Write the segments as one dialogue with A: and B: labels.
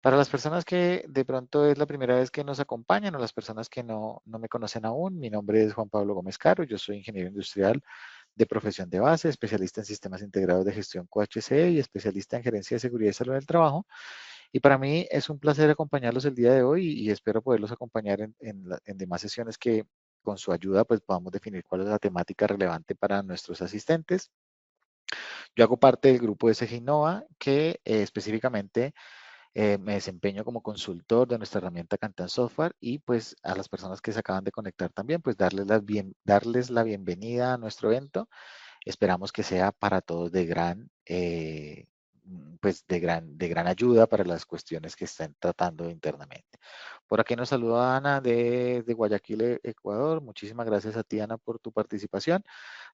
A: Para las personas que de pronto es la primera vez que nos acompañan o las personas que no me conocen aún, mi nombre es Juan Pablo Gómez Caro, yo soy ingeniero industrial de profesión de base, especialista en sistemas integrados de gestión QHSE y especialista en gerencia de seguridad y salud del trabajo. Y para mí es un placer acompañarlos el día de hoy y espero poderlos acompañar en demás sesiones que con su ayuda pues podamos definir cuál es la temática relevante para nuestros asistentes. Yo hago parte del grupo de SG Innova que específicamente me desempeño como consultor de nuestra herramienta Cantan Software y pues a las personas que se acaban de conectar también, pues darles la bienvenida a nuestro evento. Esperamos que sea para todos de pues de gran ayuda para las cuestiones que estén tratando internamente. Por aquí nos saluda Ana de Guayaquil, Ecuador. Muchísimas gracias a ti, Ana, por tu participación.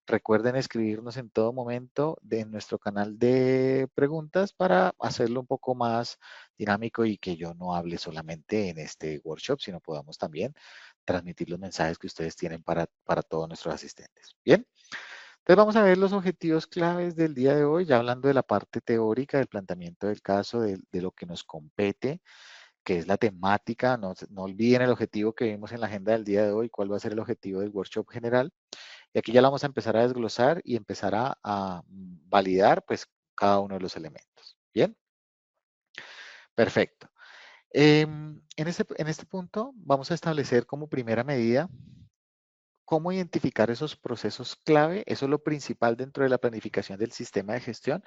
A: Recuerden escribirnos en todo momento en nuestro canal de preguntas para hacerlo un poco más dinámico y que yo no hable solamente en este workshop, sino podamos también transmitir los mensajes que ustedes tienen para todos nuestros asistentes. Bien, entonces vamos a ver los objetivos claves del día de hoy, ya hablando de la parte teórica, del planteamiento del caso, de lo que nos compete, que es la temática. No olviden el objetivo que vimos en la agenda del día de hoy, cuál va a ser el objetivo del workshop general. Y aquí ya la vamos a empezar a desglosar y empezar a validar pues cada uno de los elementos. Bien, perfecto. En este punto vamos a establecer como primera medida cómo identificar esos procesos clave. Eso es lo principal dentro de la planificación del sistema de gestión,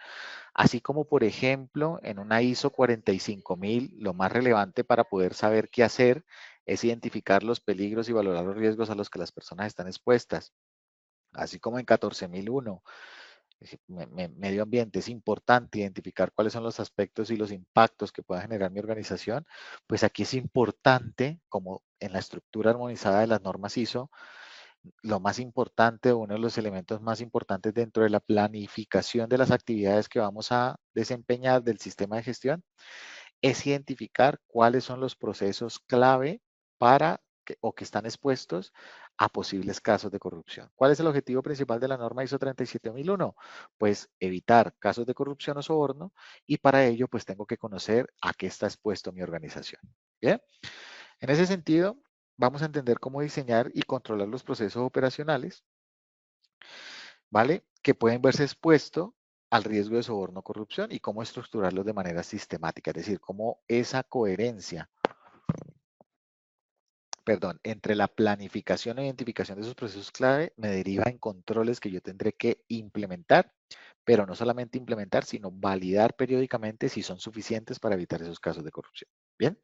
A: así como por ejemplo en una ISO 45000, lo más relevante para poder saber qué hacer es identificar los peligros y valorar los riesgos a los que las personas están expuestas, así como en 14001. Medio ambiente, es importante identificar cuáles son los aspectos y los impactos que pueda generar mi organización, pues aquí es importante, como en la estructura armonizada de las normas ISO, lo más importante, uno de los elementos más importantes dentro de la planificación de las actividades que vamos a desempeñar del sistema de gestión, es identificar cuáles son los procesos clave para o que están expuestos a posibles casos de corrupción. ¿Cuál es el objetivo principal de la norma ISO 37001? Pues evitar casos de corrupción o soborno, y para ello pues tengo que conocer a qué está expuesto mi organización. Bien, en ese sentido vamos a entender cómo diseñar y controlar los procesos operacionales, ¿vale? Que pueden verse expuestos al riesgo de soborno o corrupción y cómo estructurarlos de manera sistemática, es decir, cómo esa coherencia, perdón, entre la planificación e identificación de esos procesos clave me deriva en controles que yo tendré que implementar, pero no solamente implementar, sino validar periódicamente si son suficientes para evitar esos casos de corrupción. Bien,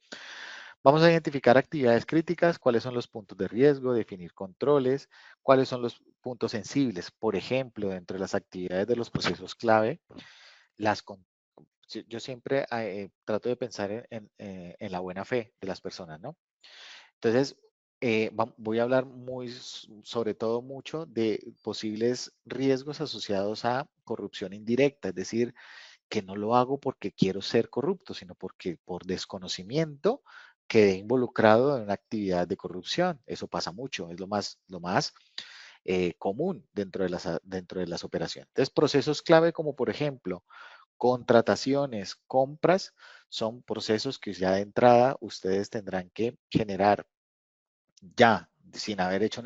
A: vamos a identificar actividades críticas, cuáles son los puntos de riesgo, definir controles, cuáles son los puntos sensibles. Por ejemplo, dentro de las actividades de los procesos clave, yo siempre trato de pensar en la buena fe de las personas, ¿no? Entonces, voy a hablar sobre todo mucho de posibles riesgos asociados a corrupción indirecta, es decir, que no lo hago porque quiero ser corrupto, sino porque por desconocimiento quedé involucrado en una actividad de corrupción. Eso pasa mucho, es lo más común dentro de las operaciones. Entonces, procesos clave como por ejemplo contrataciones, compras, son procesos que ya de entrada ustedes tendrán que generar ya, sin haber hecho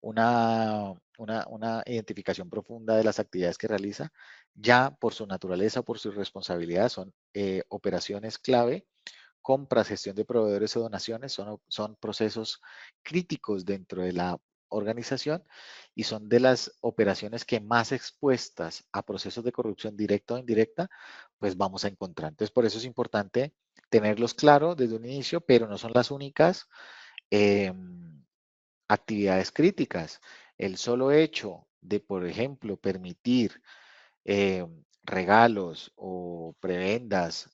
A: una identificación profunda de las actividades que realiza, ya por su naturaleza, por su responsabilidad, son operaciones clave. Compras, gestión de proveedores o donaciones son procesos críticos dentro de la organización y son de las operaciones que más expuestas a procesos de corrupción directa o indirecta, pues vamos a encontrar. Entonces, por eso es importante tenerlos claros desde un inicio, pero no son las únicas actividades críticas. El solo hecho de, por ejemplo, permitir regalos o prebendas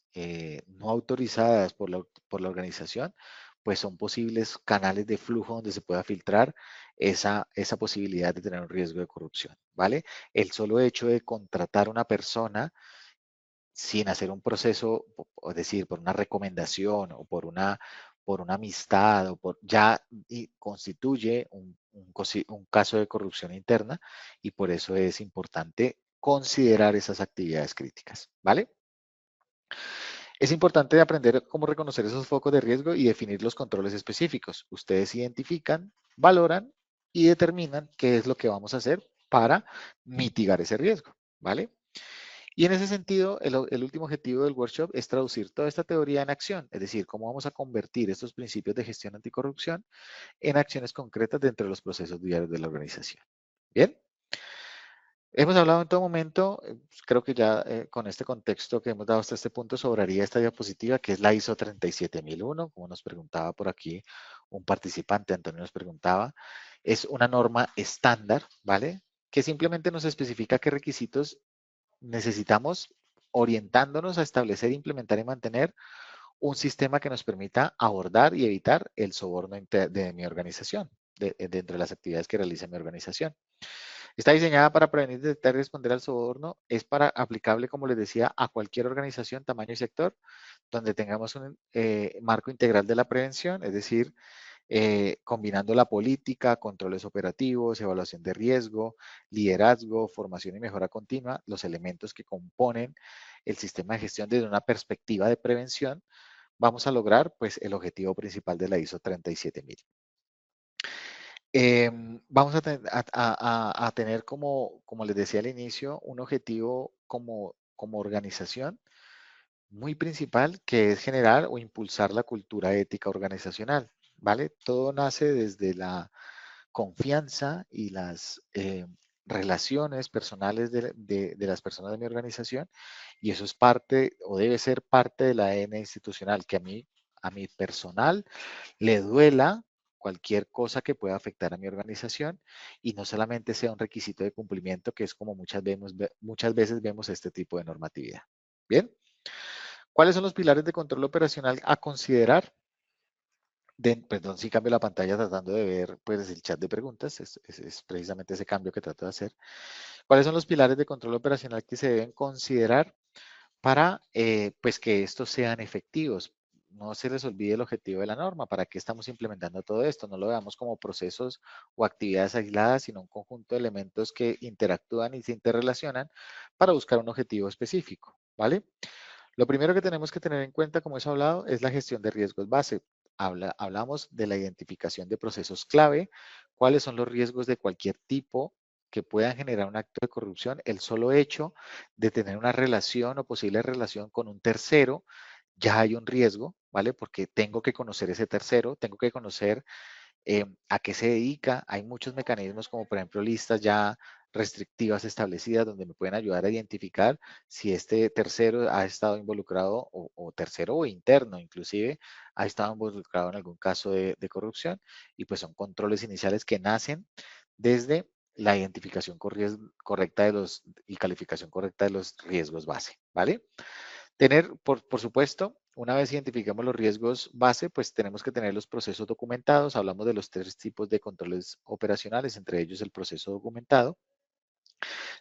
A: no autorizadas por la organización, pues son posibles canales de flujo donde se pueda filtrar esa posibilidad de tener un riesgo de corrupción, ¿vale? El solo hecho de contratar a una persona sin hacer un proceso, es decir, por una recomendación o por una amistad, ya constituye un caso de corrupción interna, y por eso es importante considerar esas actividades críticas, ¿vale? Es importante aprender cómo reconocer esos focos de riesgo y definir los controles específicos. Ustedes identifican, valoran y determinan qué es lo que vamos a hacer para mitigar ese riesgo, ¿vale? Y en ese sentido, el último objetivo del workshop es traducir toda esta teoría en acción, es decir, cómo vamos a convertir estos principios de gestión anticorrupción en acciones concretas dentro de los procesos diarios de la organización. Bien, hemos hablado en todo momento, creo que ya con este contexto que hemos dado hasta este punto sobraría esta diapositiva que es la ISO 37001, como nos preguntaba por aquí un participante, Antonio nos preguntaba, es una norma estándar, ¿vale? Que simplemente nos especifica qué requisitos necesitamos orientándonos a establecer, implementar y mantener un sistema que nos permita abordar y evitar el soborno de mi organización, dentro de las actividades que realiza mi organización. Está diseñada para prevenir, detectar y responder al soborno. Es para aplicable, como les decía, a cualquier organización, tamaño y sector, donde tengamos un marco integral de la prevención, es decir, combinando la política, controles operativos, evaluación de riesgo, liderazgo, formación y mejora continua, los elementos que componen el sistema de gestión desde una perspectiva de prevención, vamos a lograr pues el objetivo principal de la ISO 37000. Vamos a tener como les decía al inicio, un objetivo como organización muy principal que es generar o impulsar la cultura ética organizacional, ¿vale? Todo nace desde la confianza y las relaciones personales de las personas de mi organización y eso es parte o debe ser parte del ADN institucional que a mi personal le duela cualquier cosa que pueda afectar a mi organización y no solamente sea un requisito de cumplimiento que es como muchas veces vemos este tipo de normatividad. Bien, ¿cuáles son los pilares de control operacional a considerar? Perdón, si cambio la pantalla tratando de ver pues, el chat de preguntas, es precisamente ese cambio que trato de hacer. ¿Cuáles son los pilares de control operacional que se deben considerar para pues que estos sean efectivos? No se les olvide el objetivo de la norma, para qué estamos implementando todo esto, no lo veamos como procesos o actividades aisladas, sino un conjunto de elementos que interactúan y se interrelacionan para buscar un objetivo específico, ¿vale? Lo primero que tenemos que tener en cuenta, como he hablado, es la gestión de riesgos base. Hablamos de la identificación de procesos clave, cuáles son los riesgos de cualquier tipo que puedan generar un acto de corrupción. El solo hecho de tener una relación o posible relación con un tercero, ya hay un riesgo, ¿vale? Porque tengo que conocer ese tercero, tengo que conocer a qué se dedica. Hay muchos mecanismos como por ejemplo listas ya restrictivas establecidas donde me pueden ayudar a identificar si este tercero ha estado involucrado o tercero o interno inclusive ha estado involucrado en algún caso de corrupción y pues son controles iniciales que nacen desde la identificación correcta de los y calificación correcta de los riesgos base, ¿vale? Tener, por supuesto, una vez identificamos los riesgos base, pues tenemos que tener los procesos documentados. Hablamos de los tres tipos de controles operacionales, entre ellos el proceso documentado.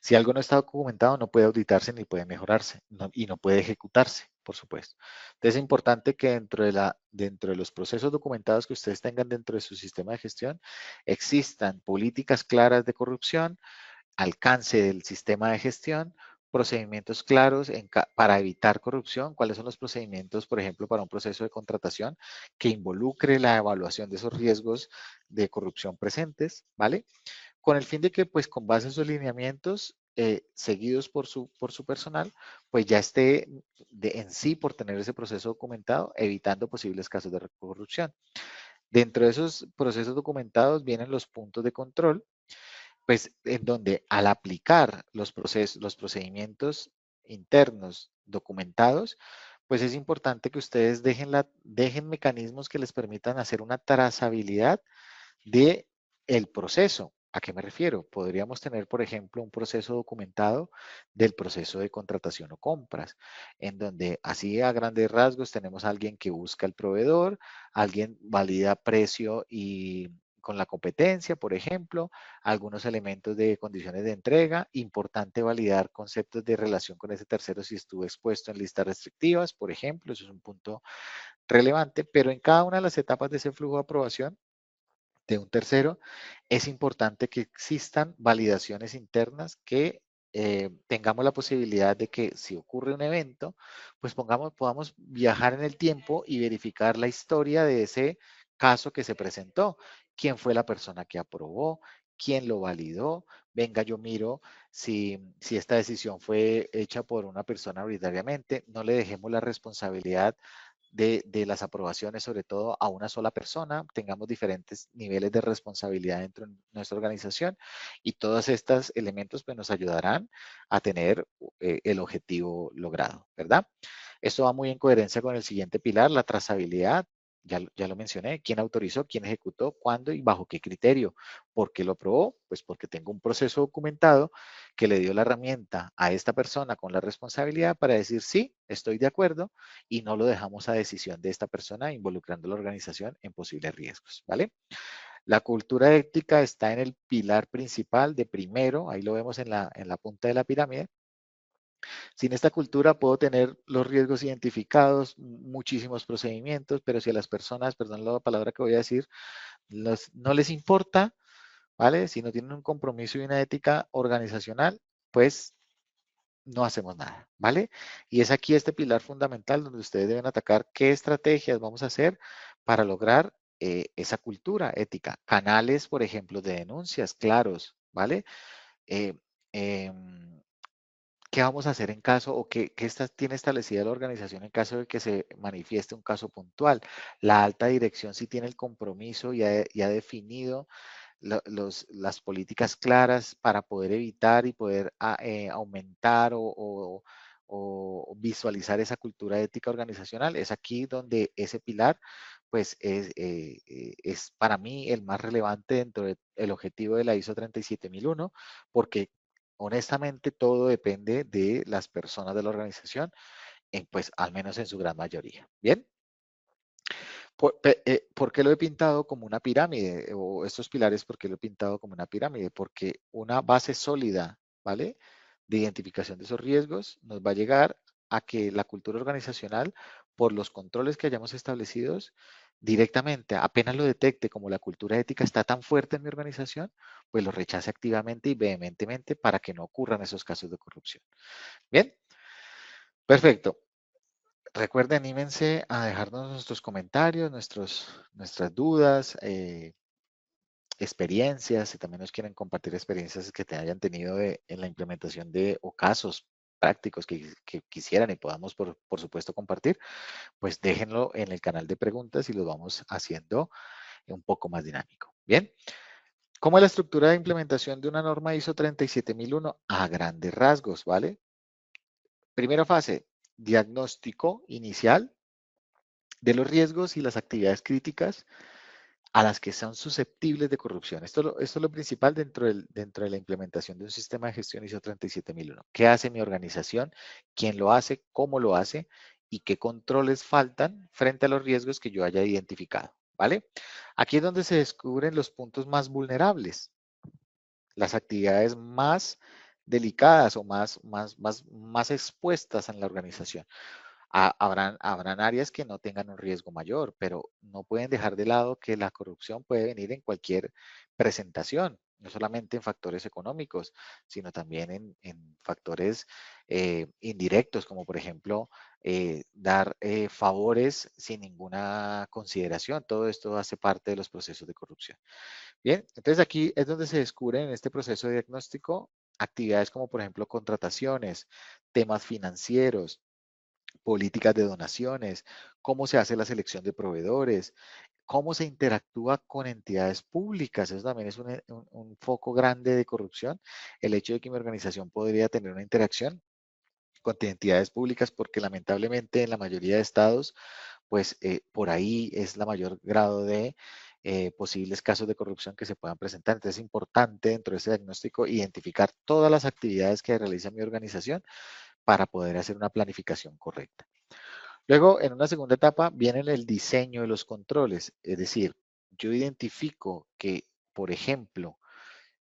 A: Si algo no está documentado, no puede auditarse ni puede mejorarse y no puede ejecutarse, por supuesto. Entonces es importante que dentro de los procesos documentados que ustedes tengan dentro de su sistema de gestión, existan políticas claras de corrupción, alcance del sistema de gestión, procedimientos claros para evitar corrupción, cuáles son los procedimientos, por ejemplo, para un proceso de contratación que involucre la evaluación de esos riesgos de corrupción presentes, ¿vale? Con el fin de que, pues, con base en sus lineamientos, seguidos por su personal, pues ya esté en sí por tener ese proceso documentado, evitando posibles casos de corrupción. Dentro de esos procesos documentados vienen los puntos de control, pues en donde al aplicar los procedimientos internos documentados, pues es importante que ustedes dejen mecanismos que les permitan hacer una trazabilidad de el proceso. ¿A qué me refiero? Podríamos tener, por ejemplo, un proceso documentado del proceso de contratación o compras, en donde así a grandes rasgos tenemos a alguien que busca el proveedor, alguien valida precio y con la competencia, por ejemplo, algunos elementos de condiciones de entrega, importante validar conceptos de relación con ese tercero si estuvo expuesto en listas restrictivas, por ejemplo, eso es un punto relevante, pero en cada una de las etapas de ese flujo de aprobación de un tercero, es importante que existan validaciones internas que tengamos la posibilidad de que si ocurre un evento, pues podamos viajar en el tiempo y verificar la historia de ese caso que se presentó. ¿Quién fue la persona que aprobó? ¿Quién lo validó? Venga, yo miro si esta decisión fue hecha por una persona arbitrariamente. No le dejemos la responsabilidad de las aprobaciones, sobre todo a una sola persona, tengamos diferentes niveles de responsabilidad dentro de nuestra organización y todos estos elementos pues, nos ayudarán a tener el objetivo logrado, ¿verdad? Esto va muy en coherencia con el siguiente pilar, la trazabilidad. Ya lo mencioné, quién autorizó, quién ejecutó, cuándo y bajo qué criterio. ¿Por qué lo aprobó? Pues porque tengo un proceso documentado que le dio la herramienta a esta persona con la responsabilidad para decir sí, estoy de acuerdo y no lo dejamos a decisión de esta persona involucrando a la organización en posibles riesgos, ¿vale? La cultura ética está en el pilar principal de primero, ahí lo vemos en la punta de la pirámide. Sin esta cultura puedo tener los riesgos identificados, muchísimos procedimientos, pero si a las personas, perdón la palabra que voy a decir, no les importa, ¿vale? Si no tienen un compromiso y una ética organizacional, pues no hacemos nada, ¿vale? Y es aquí este pilar fundamental donde ustedes deben atacar qué estrategias vamos a hacer para lograr esa cultura ética. Canales, por ejemplo, de denuncias claros, ¿vale? Eh, em, ¿Qué vamos a hacer en caso o tiene establecida la organización en caso de que se manifieste un caso puntual? La alta dirección sí tiene el compromiso y ha definido las políticas claras para poder evitar y poder aumentar o visualizar esa cultura ética organizacional. Es aquí donde ese pilar, pues, es para mí el más relevante dentro del objetivo de la ISO 37001, porque honestamente todo depende de las personas de la organización, pues al menos en su gran mayoría. Bien. ¿Por qué lo he pintado como una pirámide? O estos pilares, ¿por qué lo he pintado como una pirámide? Porque una base sólida, ¿vale? De identificación de esos riesgos nos va a llegar a que la cultura organizacional, por los controles que hayamos establecidos, directamente, apenas lo detecte como la cultura ética está tan fuerte en mi organización, pues lo rechace activamente y vehementemente para que no ocurran esos casos de corrupción. Bien, perfecto. Recuerden, anímense a dejarnos nuestros comentarios, nuestras dudas, experiencias, si también nos quieren compartir experiencias que te hayan tenido en la implementación o casos prácticos que quisieran y podamos, por supuesto, compartir, pues déjenlo en el canal de preguntas y lo vamos haciendo un poco más dinámico. Bien, ¿cómo es la estructura de implementación de una norma ISO 37001? A grandes rasgos, ¿vale? Primera fase, diagnóstico inicial de los riesgos y las actividades críticas a las que son susceptibles de corrupción. Esto es lo principal dentro de la implementación de un sistema de gestión ISO 37001. ¿Qué hace mi organización? ¿Quién lo hace? ¿Cómo lo hace? ¿Y qué controles faltan frente a los riesgos que yo haya identificado? ¿Vale? Aquí es donde se descubren los puntos más vulnerables, las actividades más delicadas o más expuestas en la organización. Habrán áreas que no tengan un riesgo mayor, pero no pueden dejar de lado que la corrupción puede venir en cualquier presentación, no solamente en factores económicos, sino también en factores indirectos, como por ejemplo dar favores sin ninguna consideración. Todo esto hace parte de los procesos de corrupción. Bien, entonces aquí es donde se descubren en este proceso de diagnóstico actividades como por ejemplo contrataciones, temas financieros, políticas de donaciones, cómo se hace la selección de proveedores, cómo se interactúa con entidades públicas. Eso también es un foco grande de corrupción. El hecho de que mi organización podría tener una interacción con entidades públicas, porque lamentablemente en la mayoría de estados, pues por ahí es la mayor grado de posibles casos de corrupción que se puedan presentar. Entonces es importante dentro de ese diagnóstico identificar todas las actividades que realiza mi organización para poder hacer una planificación correcta. Luego, en una segunda etapa, viene el diseño de los controles. Es decir, yo identifico que, por ejemplo,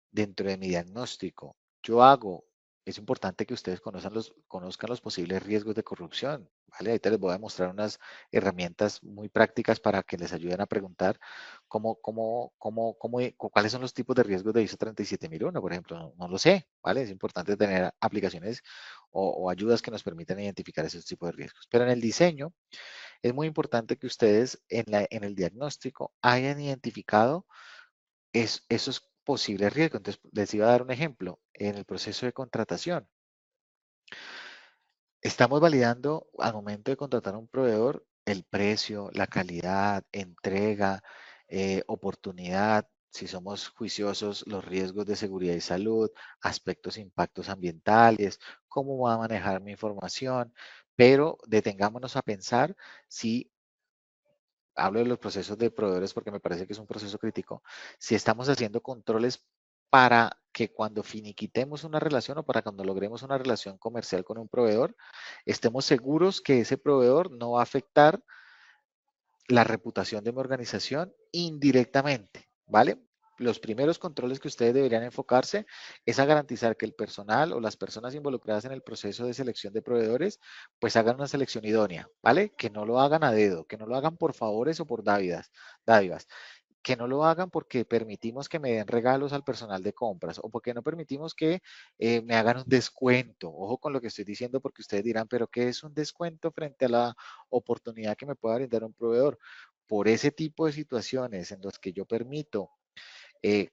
A: dentro de mi diagnóstico, yo hago es importante que ustedes conozcan los posibles riesgos de corrupción, ¿vale? Ahorita les voy a mostrar unas herramientas muy prácticas para que les ayuden a preguntar cuáles son los tipos de riesgos de ISO 37001, por ejemplo. No lo sé, ¿vale? Es importante tener aplicaciones o ayudas que nos permitan identificar esos tipos de riesgos. Pero en el diseño es muy importante que ustedes en el diagnóstico hayan identificado esos posibles riesgos. Entonces, les iba a dar un ejemplo. En el proceso de contratación, estamos validando al momento de contratar a un proveedor el precio, la calidad, entrega, oportunidad, si somos juiciosos, los riesgos de seguridad y salud, aspectos, impactos ambientales, cómo va a manejar mi información, pero detengámonos a pensar si hablo de los procesos de proveedores porque me parece que es un proceso crítico. Si estamos haciendo controles para que cuando finiquitemos una relación o para cuando logremos una relación comercial con un proveedor, estemos seguros que ese proveedor no va a afectar la reputación de mi organización indirectamente, ¿vale? Los primeros controles que ustedes deberían enfocarse es a garantizar que el personal o las personas involucradas en el proceso de selección de proveedores pues hagan una selección idónea, ¿vale? Que no lo hagan a dedo, que no lo hagan por favores o por dádivas, que no lo hagan porque permitimos que me den regalos al personal de compras o porque no permitimos que me hagan un descuento. Ojo con lo que estoy diciendo porque ustedes dirán, pero ¿qué es un descuento frente a la oportunidad que me pueda brindar un proveedor? Por ese tipo de situaciones en las que yo permito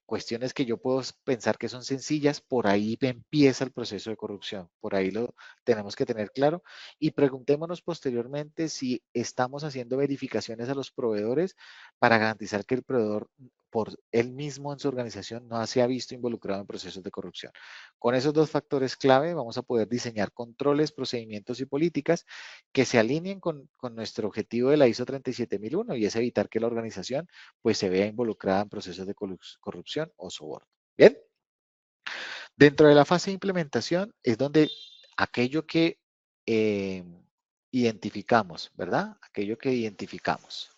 A: cuestiones que yo puedo pensar que son sencillas, por ahí empieza el proceso de corrupción, por ahí lo tenemos que tener claro y preguntémonos posteriormente si estamos haciendo verificaciones a los proveedores para garantizar que el proveedor por él mismo en su organización no se ha visto involucrado en procesos de corrupción. Con esos dos factores clave vamos a poder diseñar controles, procedimientos y políticas que se alineen con nuestro objetivo de la ISO 37001 y es evitar que la organización pues se vea involucrada en procesos de corrupción o soborno. Bien, dentro de la fase de implementación es donde aquello que eh, identificamos, ¿verdad? Aquello que identificamos,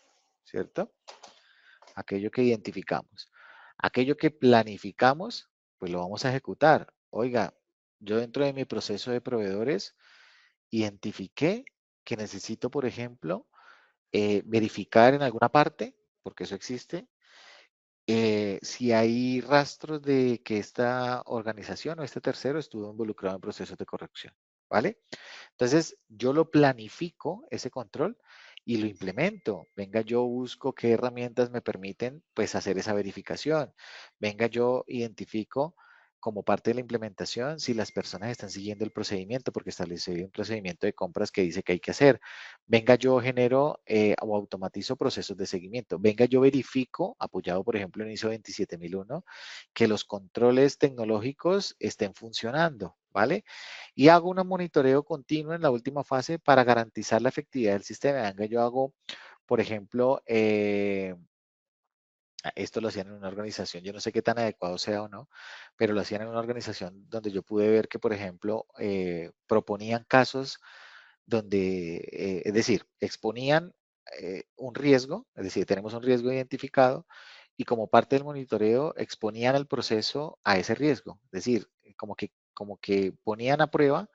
A: ¿cierto? Aquello que identificamos. Aquello que planificamos, pues lo vamos a ejecutar. Oiga, yo dentro de mi proceso de proveedores identifiqué que necesito, por ejemplo, verificar en alguna parte, porque eso existe, si hay rastros de que esta organización o este tercero estuvo involucrado en procesos de corrupción, ¿vale? Entonces, yo lo planifico, ese control, y lo implemento. Venga, yo busco qué herramientas me permiten, pues, hacer esa verificación. Venga, yo identifico como parte de la implementación si las personas están siguiendo el procedimiento, porque establecí un procedimiento de compras que dice que hay que hacer. Venga, yo genero o automatizo procesos de seguimiento. Venga, yo verifico, apoyado por ejemplo en ISO 27001, que los controles tecnológicos estén funcionando, ¿vale? Y hago un monitoreo continuo en la última fase para garantizar la efectividad del sistema. Venga, yo hago, por ejemplo, esto lo hacían en una organización, yo no sé qué tan adecuado sea o no, pero lo hacían en una organización donde yo pude ver que, por ejemplo, proponían casos donde, es decir, exponían un riesgo, es decir, tenemos un riesgo identificado y como parte del monitoreo exponían el proceso a ese riesgo, es decir, como que ponían a prueba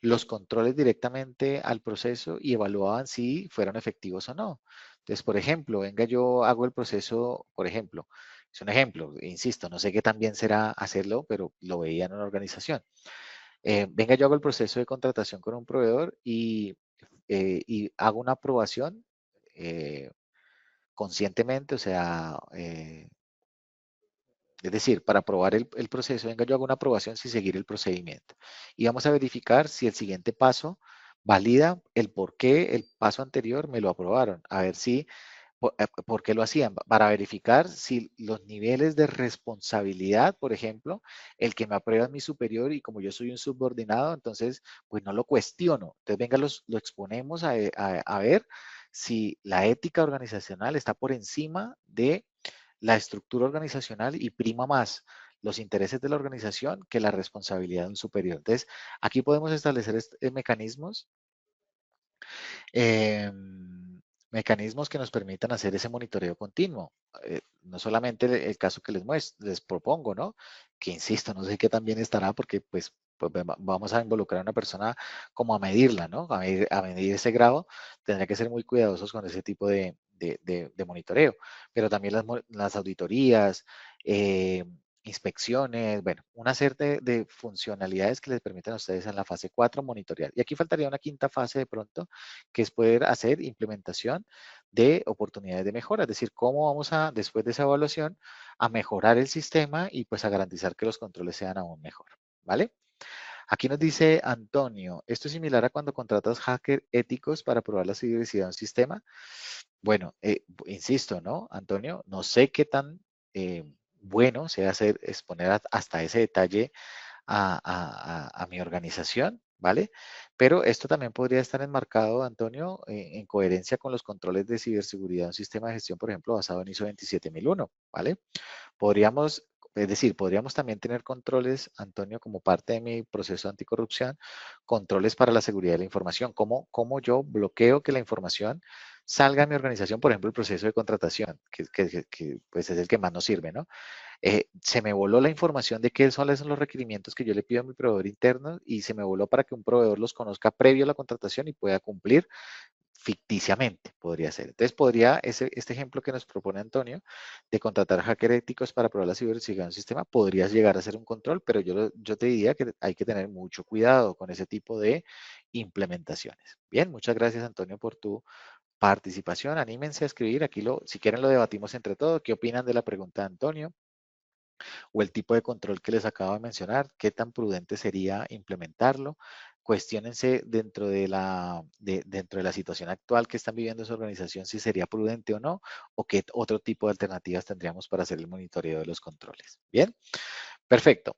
A: los controles directamente al proceso y evaluaban si fueron efectivos o no. Entonces, por ejemplo, venga, yo hago el proceso, por ejemplo, es un ejemplo, insisto, no sé qué tan bien será hacerlo, pero lo veía en una organización. Venga, yo hago el proceso de contratación con un proveedor y hago una aprobación conscientemente, o sea, es decir, para aprobar el proceso, venga, yo hago una aprobación sin seguir el procedimiento. Y vamos a verificar si el siguiente paso valida el por qué el paso anterior me lo aprobaron. A ver si, por qué lo hacían. Para verificar si los niveles de responsabilidad, por ejemplo, el que me aprueba es mi superior y como yo soy un subordinado, entonces, pues no lo cuestiono. Entonces, venga, lo exponemos a ver si la ética organizacional está por encima de la estructura organizacional y prima más los intereses de la organización que la responsabilidad de un superior. Entonces, aquí podemos establecer mecanismos, eh, mecanismos que nos permitan hacer ese monitoreo continuo. No solamente el caso que les propongo, ¿no? Que insisto, no sé qué tan bien estará porque pues pues vamos a involucrar a una persona como a medirla, ¿no? A medir ese grado, tendría que ser muy cuidadosos con ese tipo de monitoreo, pero también las auditorías, eh, inspecciones, bueno, una serie de funcionalidades que les permiten a ustedes en la fase 4 monitorear. Y aquí faltaría una quinta fase de pronto, que es poder hacer implementación de oportunidades de mejora, es decir, cómo vamos a, después de esa evaluación, a mejorar el sistema y pues a garantizar que los controles sean aún mejor, ¿vale? Aquí nos dice Antonio, ¿esto es similar a cuando contratas hackers éticos para probar la seguridad de un sistema? Bueno, insisto, ¿no, Antonio? No sé qué tan bueno sea exponer hasta ese detalle a mi organización, ¿vale? Pero esto también podría estar enmarcado, Antonio, en coherencia con los controles de ciberseguridad de un sistema de gestión, por ejemplo, basado en ISO 27001, ¿vale? Podríamos, es decir, podríamos también tener controles, Antonio, como parte de mi proceso anticorrupción, controles para la seguridad de la información. ¿Cómo yo bloqueo que la información salga a mi organización, por ejemplo, el proceso de contratación, que pues es el que más nos sirve, ¿no? Se me voló la información de qué son los requerimientos que yo le pido a mi proveedor interno y se me voló para que un proveedor los conozca previo a la contratación y pueda cumplir ficticiamente, podría ser. Entonces, este ejemplo que nos propone Antonio, de contratar hackers éticos para probar la ciberseguridad de un sistema, podría llegar a ser un control, pero yo te diría que hay que tener mucho cuidado con ese tipo de implementaciones. Bien, muchas gracias, Antonio, por tu participación. Anímense a escribir, aquí si quieren lo debatimos entre todos. ¿Qué opinan de la pregunta de Antonio? O el tipo de control que les acabo de mencionar, qué tan prudente sería implementarlo. Cuestiónense dentro de la situación actual que están viviendo su organización si sería prudente o no, o qué otro tipo de alternativas tendríamos para hacer el monitoreo de los controles. Bien, perfecto.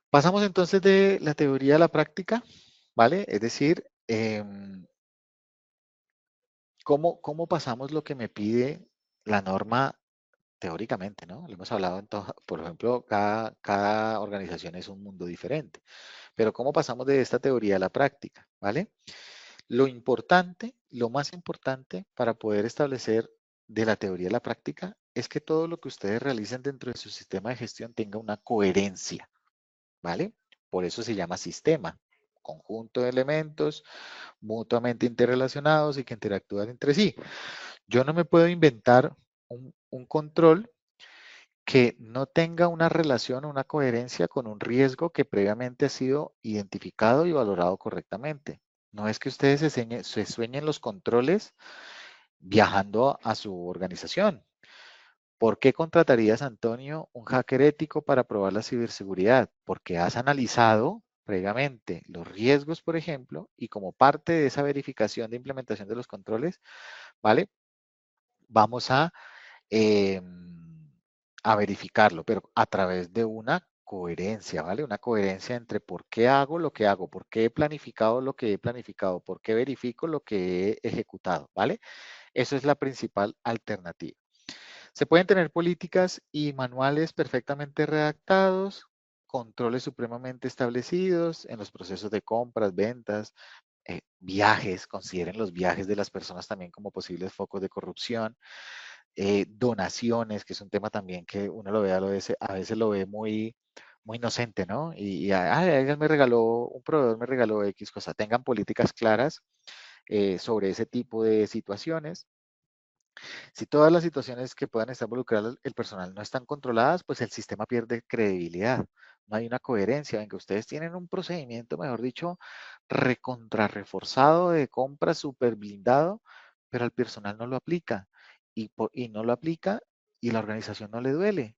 A: Pasamos entonces de la teoría a la práctica, ¿vale? Es decir, ¿cómo pasamos lo que me pide la norma teóricamente, ¿no? Lo hemos hablado por ejemplo, cada organización es un mundo diferente, pero ¿cómo pasamos de esta teoría a la práctica? ¿Vale? Lo importante, lo más importante para poder establecer de la teoría a la práctica es que todo lo que ustedes realicen dentro de su sistema de gestión tenga una coherencia, ¿vale? Por eso se llama sistema, conjunto de elementos mutuamente interrelacionados y que interactúan entre sí. Yo no me puedo inventar un control que no tenga una relación o una coherencia con un riesgo que previamente ha sido identificado y valorado correctamente. No es que ustedes se sueñen los controles viajando a su organización. ¿Por qué contratarías, Antonio, un hacker ético para probar la ciberseguridad? Porque has analizado previamente los riesgos, por ejemplo, y como parte de esa verificación de implementación de los controles, ¿vale? Vamos eh, a verificarlo, pero a través de una coherencia, ¿vale? Una coherencia entre por qué hago lo que hago, por qué he planificado lo que he planificado, por qué verifico lo que he ejecutado, ¿vale? Eso es la principal alternativa. Se pueden tener políticas y manuales perfectamente redactados, controles supremamente establecidos en los procesos de compras, ventas, viajes, consideren los viajes de las personas también como posibles focos de corrupción, donaciones, que es un tema también que uno lo ve a veces lo ve muy inocente, ¿no? Alguien me regaló, un proveedor me regaló X cosa. Tengan políticas claras sobre ese tipo de situaciones. Si todas las situaciones que puedan estar involucradas el personal no están controladas, pues el sistema pierde credibilidad. No hay una coherencia en que ustedes tienen un procedimiento, mejor dicho, reforzado de compra súper blindado, pero el personal no lo aplica y no lo aplica y la organización no le duele.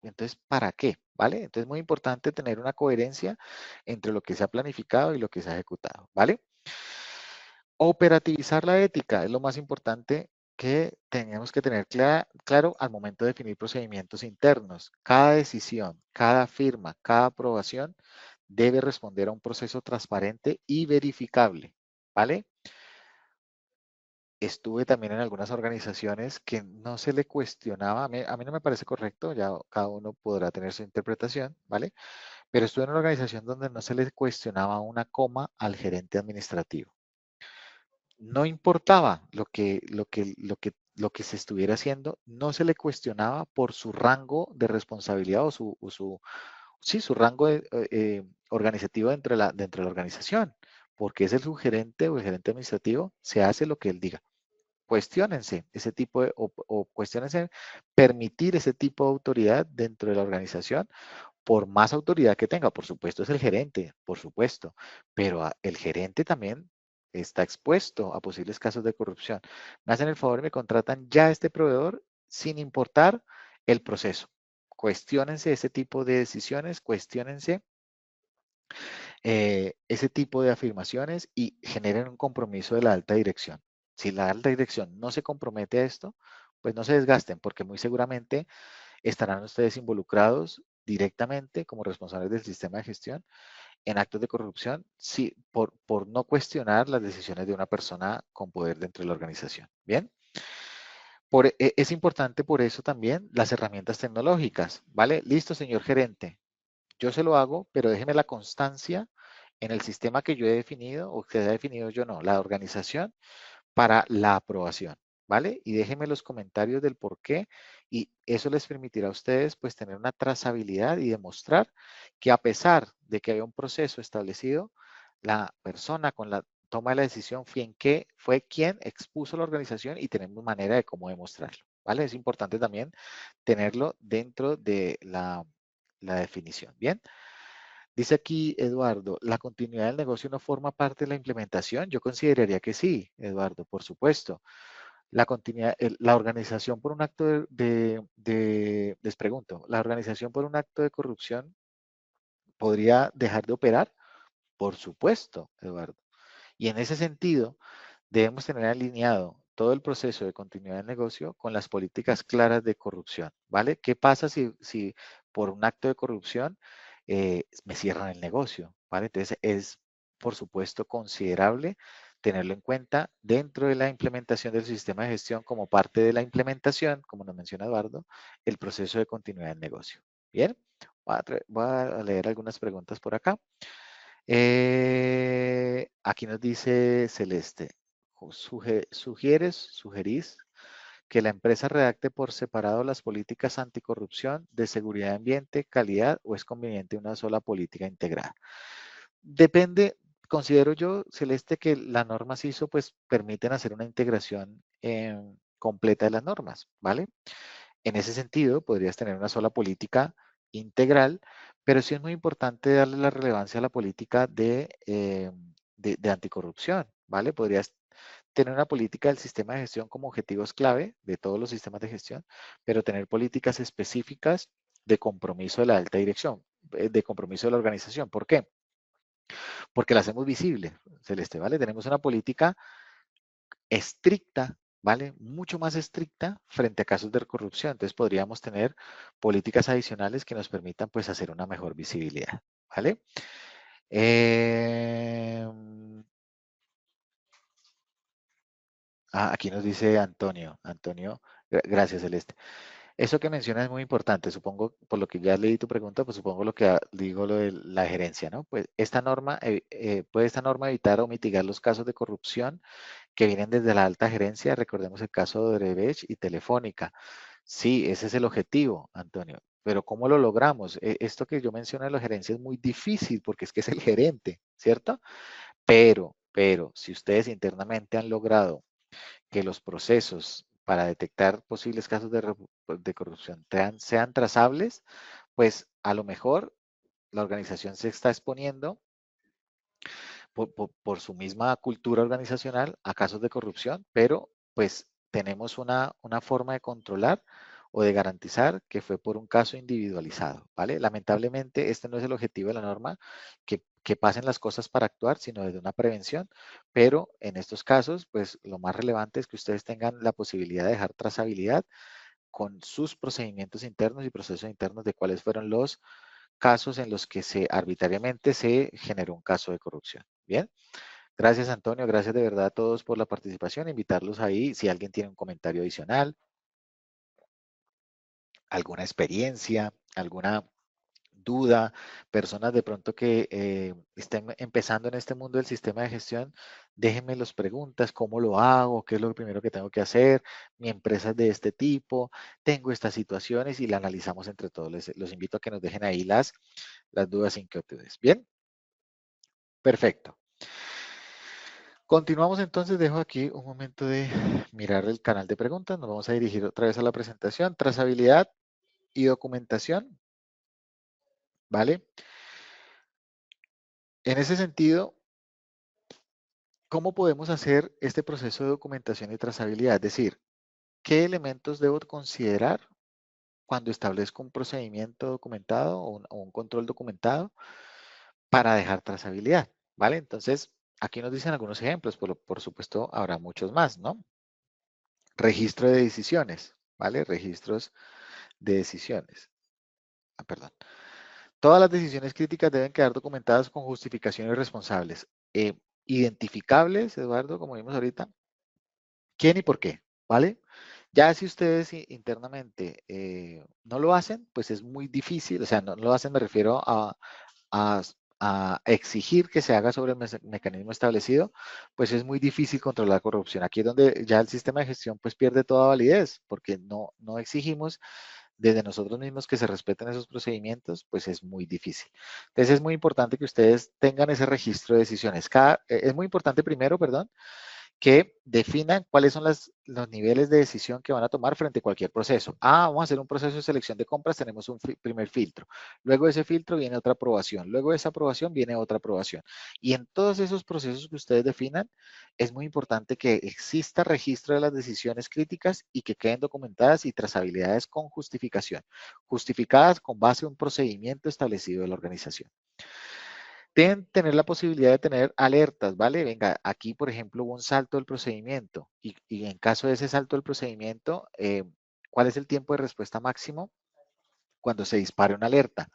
A: Entonces, ¿para qué? ¿Vale? Entonces es muy importante tener una coherencia entre lo que se ha planificado y lo que se ha ejecutado. ¿Vale? Operativizar la ética es lo más importante que tenemos que tener claro al momento de definir procedimientos internos. Cada decisión, cada firma, cada aprobación debe responder a un proceso transparente y verificable, ¿vale? Estuve también en algunas organizaciones que no se le cuestionaba, a mí no me parece correcto, ya cada uno podrá tener su interpretación, ¿vale? Pero estuve en una organización donde no se le cuestionaba una coma al gerente administrativo. No importaba lo que se estuviera haciendo, no se le cuestionaba por su rango de responsabilidad sí, su rango organizativo dentro de la organización, porque es el subgerente o el gerente administrativo, se hace lo que él diga. Cuestiónense ese tipo o cuestiónense permitir ese tipo de autoridad dentro de la organización, por más autoridad que tenga. Por supuesto, es el gerente, por supuesto, pero el gerente también está expuesto a posibles casos de corrupción. Me hacen el favor y me contratan ya a este proveedor sin importar el proceso. Cuestiónense ese tipo de decisiones, cuestiónense ese tipo de afirmaciones y generen un compromiso de la alta dirección. Si la alta dirección no se compromete a esto, pues no se desgasten, porque muy seguramente estarán ustedes involucrados directamente como responsables del sistema de gestión en actos de corrupción por no cuestionar las decisiones de una persona con poder dentro de la organización. Bien, es importante por eso también las herramientas tecnológicas, ¿vale? Listo, señor gerente, yo se lo hago, pero déjeme la constancia en el sistema que yo he definido o que ha definido yo no, la organización para la aprobación, ¿vale? Y déjenme los comentarios del por qué y eso les permitirá a ustedes pues tener una trazabilidad y demostrar que a pesar de que había un proceso establecido, la persona con la toma de la decisión fue quien expuso la organización y tenemos manera de cómo demostrarlo, ¿vale? Es importante también tenerlo dentro de la definición, ¿bien? Dice aquí Eduardo, ¿la continuidad del negocio no forma parte de la implementación? Yo consideraría que sí, Eduardo, por supuesto. La continuidad, la organización por un acto les pregunto, ¿la organización por un acto de corrupción podría dejar de operar? Por supuesto, Eduardo. Y en ese sentido, debemos tener alineado todo el proceso de continuidad del negocio con las políticas claras de corrupción, ¿vale? ¿Qué pasa si por un acto de corrupción me cierran el negocio, ¿vale? Entonces es, por supuesto, considerable tenerlo en cuenta dentro de la implementación del sistema de gestión como parte de la implementación, como nos menciona Eduardo, el proceso de continuidad del negocio. Bien, voy a leer algunas preguntas por acá. Aquí nos dice Celeste, sugerís que la empresa redacte por separado las políticas anticorrupción, de seguridad de ambiente, calidad o es conveniente una sola política integrada. Depende, considero yo, Celeste, que las normas ISO pues permiten hacer una integración completa de las normas, ¿vale? En ese sentido, podrías tener una sola política integral, pero sí es muy importante darle la relevancia a la política de anticorrupción, ¿vale? Podrías tener una política del sistema de gestión como objetivos clave de todos los sistemas de gestión, pero tener políticas específicas de compromiso de la alta dirección, de compromiso de la organización. ¿Por qué? Porque la hacemos visible, Celeste, ¿vale? Tenemos una política estricta, ¿vale? Mucho más estricta frente a casos de corrupción. Entonces podríamos tener políticas adicionales que nos permitan pues hacer una mejor visibilidad, ¿vale? Eh, aquí nos dice Antonio, gracias Celeste. Eso que mencionas es muy importante, supongo, por lo que ya leí tu pregunta, pues supongo lo que digo lo de la gerencia, ¿no? Pues esta norma, ¿puede esta norma evitar o mitigar los casos de corrupción que vienen desde la alta gerencia? Recordemos el caso de Odebrecht y Telefónica. Sí, ese es el objetivo, Antonio. Pero ¿cómo lo logramos? Esto que yo menciono de la gerencia es muy difícil porque es que es el gerente, ¿cierto? Pero, si ustedes internamente han logrado que los procesos para detectar posibles casos de corrupción sean trazables, pues a lo mejor la organización se está exponiendo por su misma cultura organizacional a casos de corrupción, pero pues tenemos una forma de controlar o de garantizar que fue por un caso individualizado, ¿vale? Lamentablemente, este no es el objetivo de la norma, que pasen las cosas para actuar, sino desde una prevención, pero en estos casos, pues lo más relevante es que ustedes tengan la posibilidad de dejar trazabilidad con sus procedimientos internos y procesos internos de cuáles fueron los casos en los que arbitrariamente se generó un caso de corrupción. Bien, gracias Antonio, gracias de verdad a todos por la participación, invitarlos ahí si alguien tiene un comentario adicional, alguna experiencia, alguna duda, personas de pronto que estén empezando en este mundo del sistema de gestión, déjenme las preguntas, ¿cómo lo hago? ¿Qué es lo primero que tengo que hacer? Mi empresa es de este tipo, tengo estas situaciones y la analizamos entre todos. Los invito a que nos dejen ahí las dudas e inquietudes. Bien. Perfecto. Continuamos entonces, dejo aquí un momento de mirar el canal de preguntas, nos vamos a dirigir otra vez a la presentación, trazabilidad y documentación, ¿vale? En ese sentido, ¿cómo podemos hacer este proceso de documentación y trazabilidad? Es decir, ¿qué elementos debo considerar cuando establezco un procedimiento documentado o un control documentado para dejar trazabilidad? ¿Vale? Entonces, aquí nos dicen algunos ejemplos, por supuesto habrá muchos más, ¿no? Registro de decisiones, ¿vale? Registros de decisiones. Perdón. Todas las decisiones críticas deben quedar documentadas con justificaciones responsables. Identificables, Eduardo, como vimos ahorita, quién y por qué, ¿vale? Ya si ustedes internamente no lo hacen, pues es muy difícil, o sea, no lo hacen, me refiero a, a exigir que se haga sobre el mecanismo establecido, pues es muy difícil controlar la corrupción. Aquí es donde ya el sistema de gestión pues pierde toda validez, porque no exigimos desde nosotros mismos que se respeten esos procedimientos, pues es muy difícil. Entonces es muy importante que ustedes tengan ese registro de decisiones. Es muy importante primero, perdón, que definan cuáles son los niveles de decisión que van a tomar frente a cualquier proceso. Vamos a hacer un proceso de selección de compras, tenemos un primer filtro. Luego de ese filtro viene otra aprobación. Luego de esa aprobación viene otra aprobación. Y en todos esos procesos que ustedes definan, es muy importante que exista registro de las decisiones críticas y que queden documentadas y trazabilidades con justificación, justificadas con base en un procedimiento establecido de la organización. Deben tener la posibilidad de tener alertas, ¿vale? Venga, aquí, por ejemplo, hubo un salto del procedimiento y en caso de ese salto del procedimiento, ¿cuál es el tiempo de respuesta máximo cuando se dispare una alerta?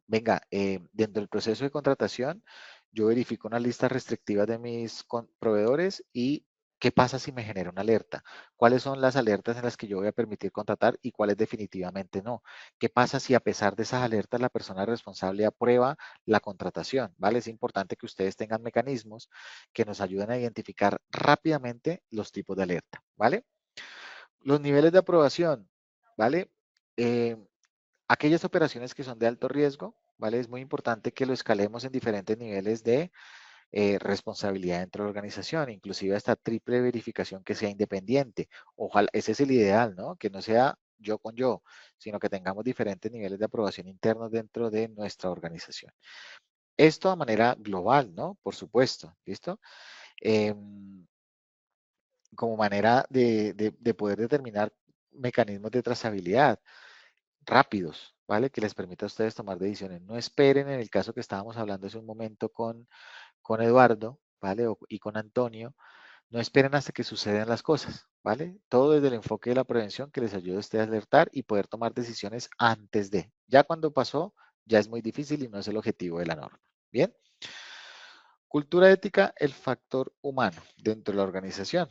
A: Venga, dentro del proceso de contratación, yo verifico unas listas restrictivas de mis proveedores y qué pasa si me genera una alerta. ¿Cuáles son las alertas en las que yo voy a permitir contratar y cuáles definitivamente no? ¿Qué pasa si a pesar de esas alertas la persona responsable aprueba la contratación? ¿Vale? Es importante que ustedes tengan mecanismos que nos ayuden a identificar rápidamente los tipos de alerta, ¿vale? Los niveles de aprobación, ¿vale? Eh, Aquellas operaciones que son de alto riesgo, ¿vale? Es muy importante que lo escalemos en diferentes niveles de responsabilidad dentro de la organización, inclusive hasta triple verificación que sea independiente. Ojalá, ese es el ideal, ¿no? Que no sea yo con yo, sino que tengamos diferentes niveles de aprobación internos dentro de nuestra organización. Esto a manera global, ¿no? Por supuesto, ¿listo? Como manera de poder determinar mecanismos de trazabilidad rápidos, ¿vale? Que les permita a ustedes tomar decisiones. No esperen en el caso que estábamos hablando hace un momento con Eduardo, ¿vale? Y con Antonio, no esperen hasta que sucedan las cosas, ¿vale? Todo desde el enfoque de la prevención que les ayude a ustedes a alertar y poder tomar decisiones antes de. Ya cuando pasó, ya es muy difícil y no es el objetivo de la norma. Bien. Cultura ética, el factor humano dentro de la organización.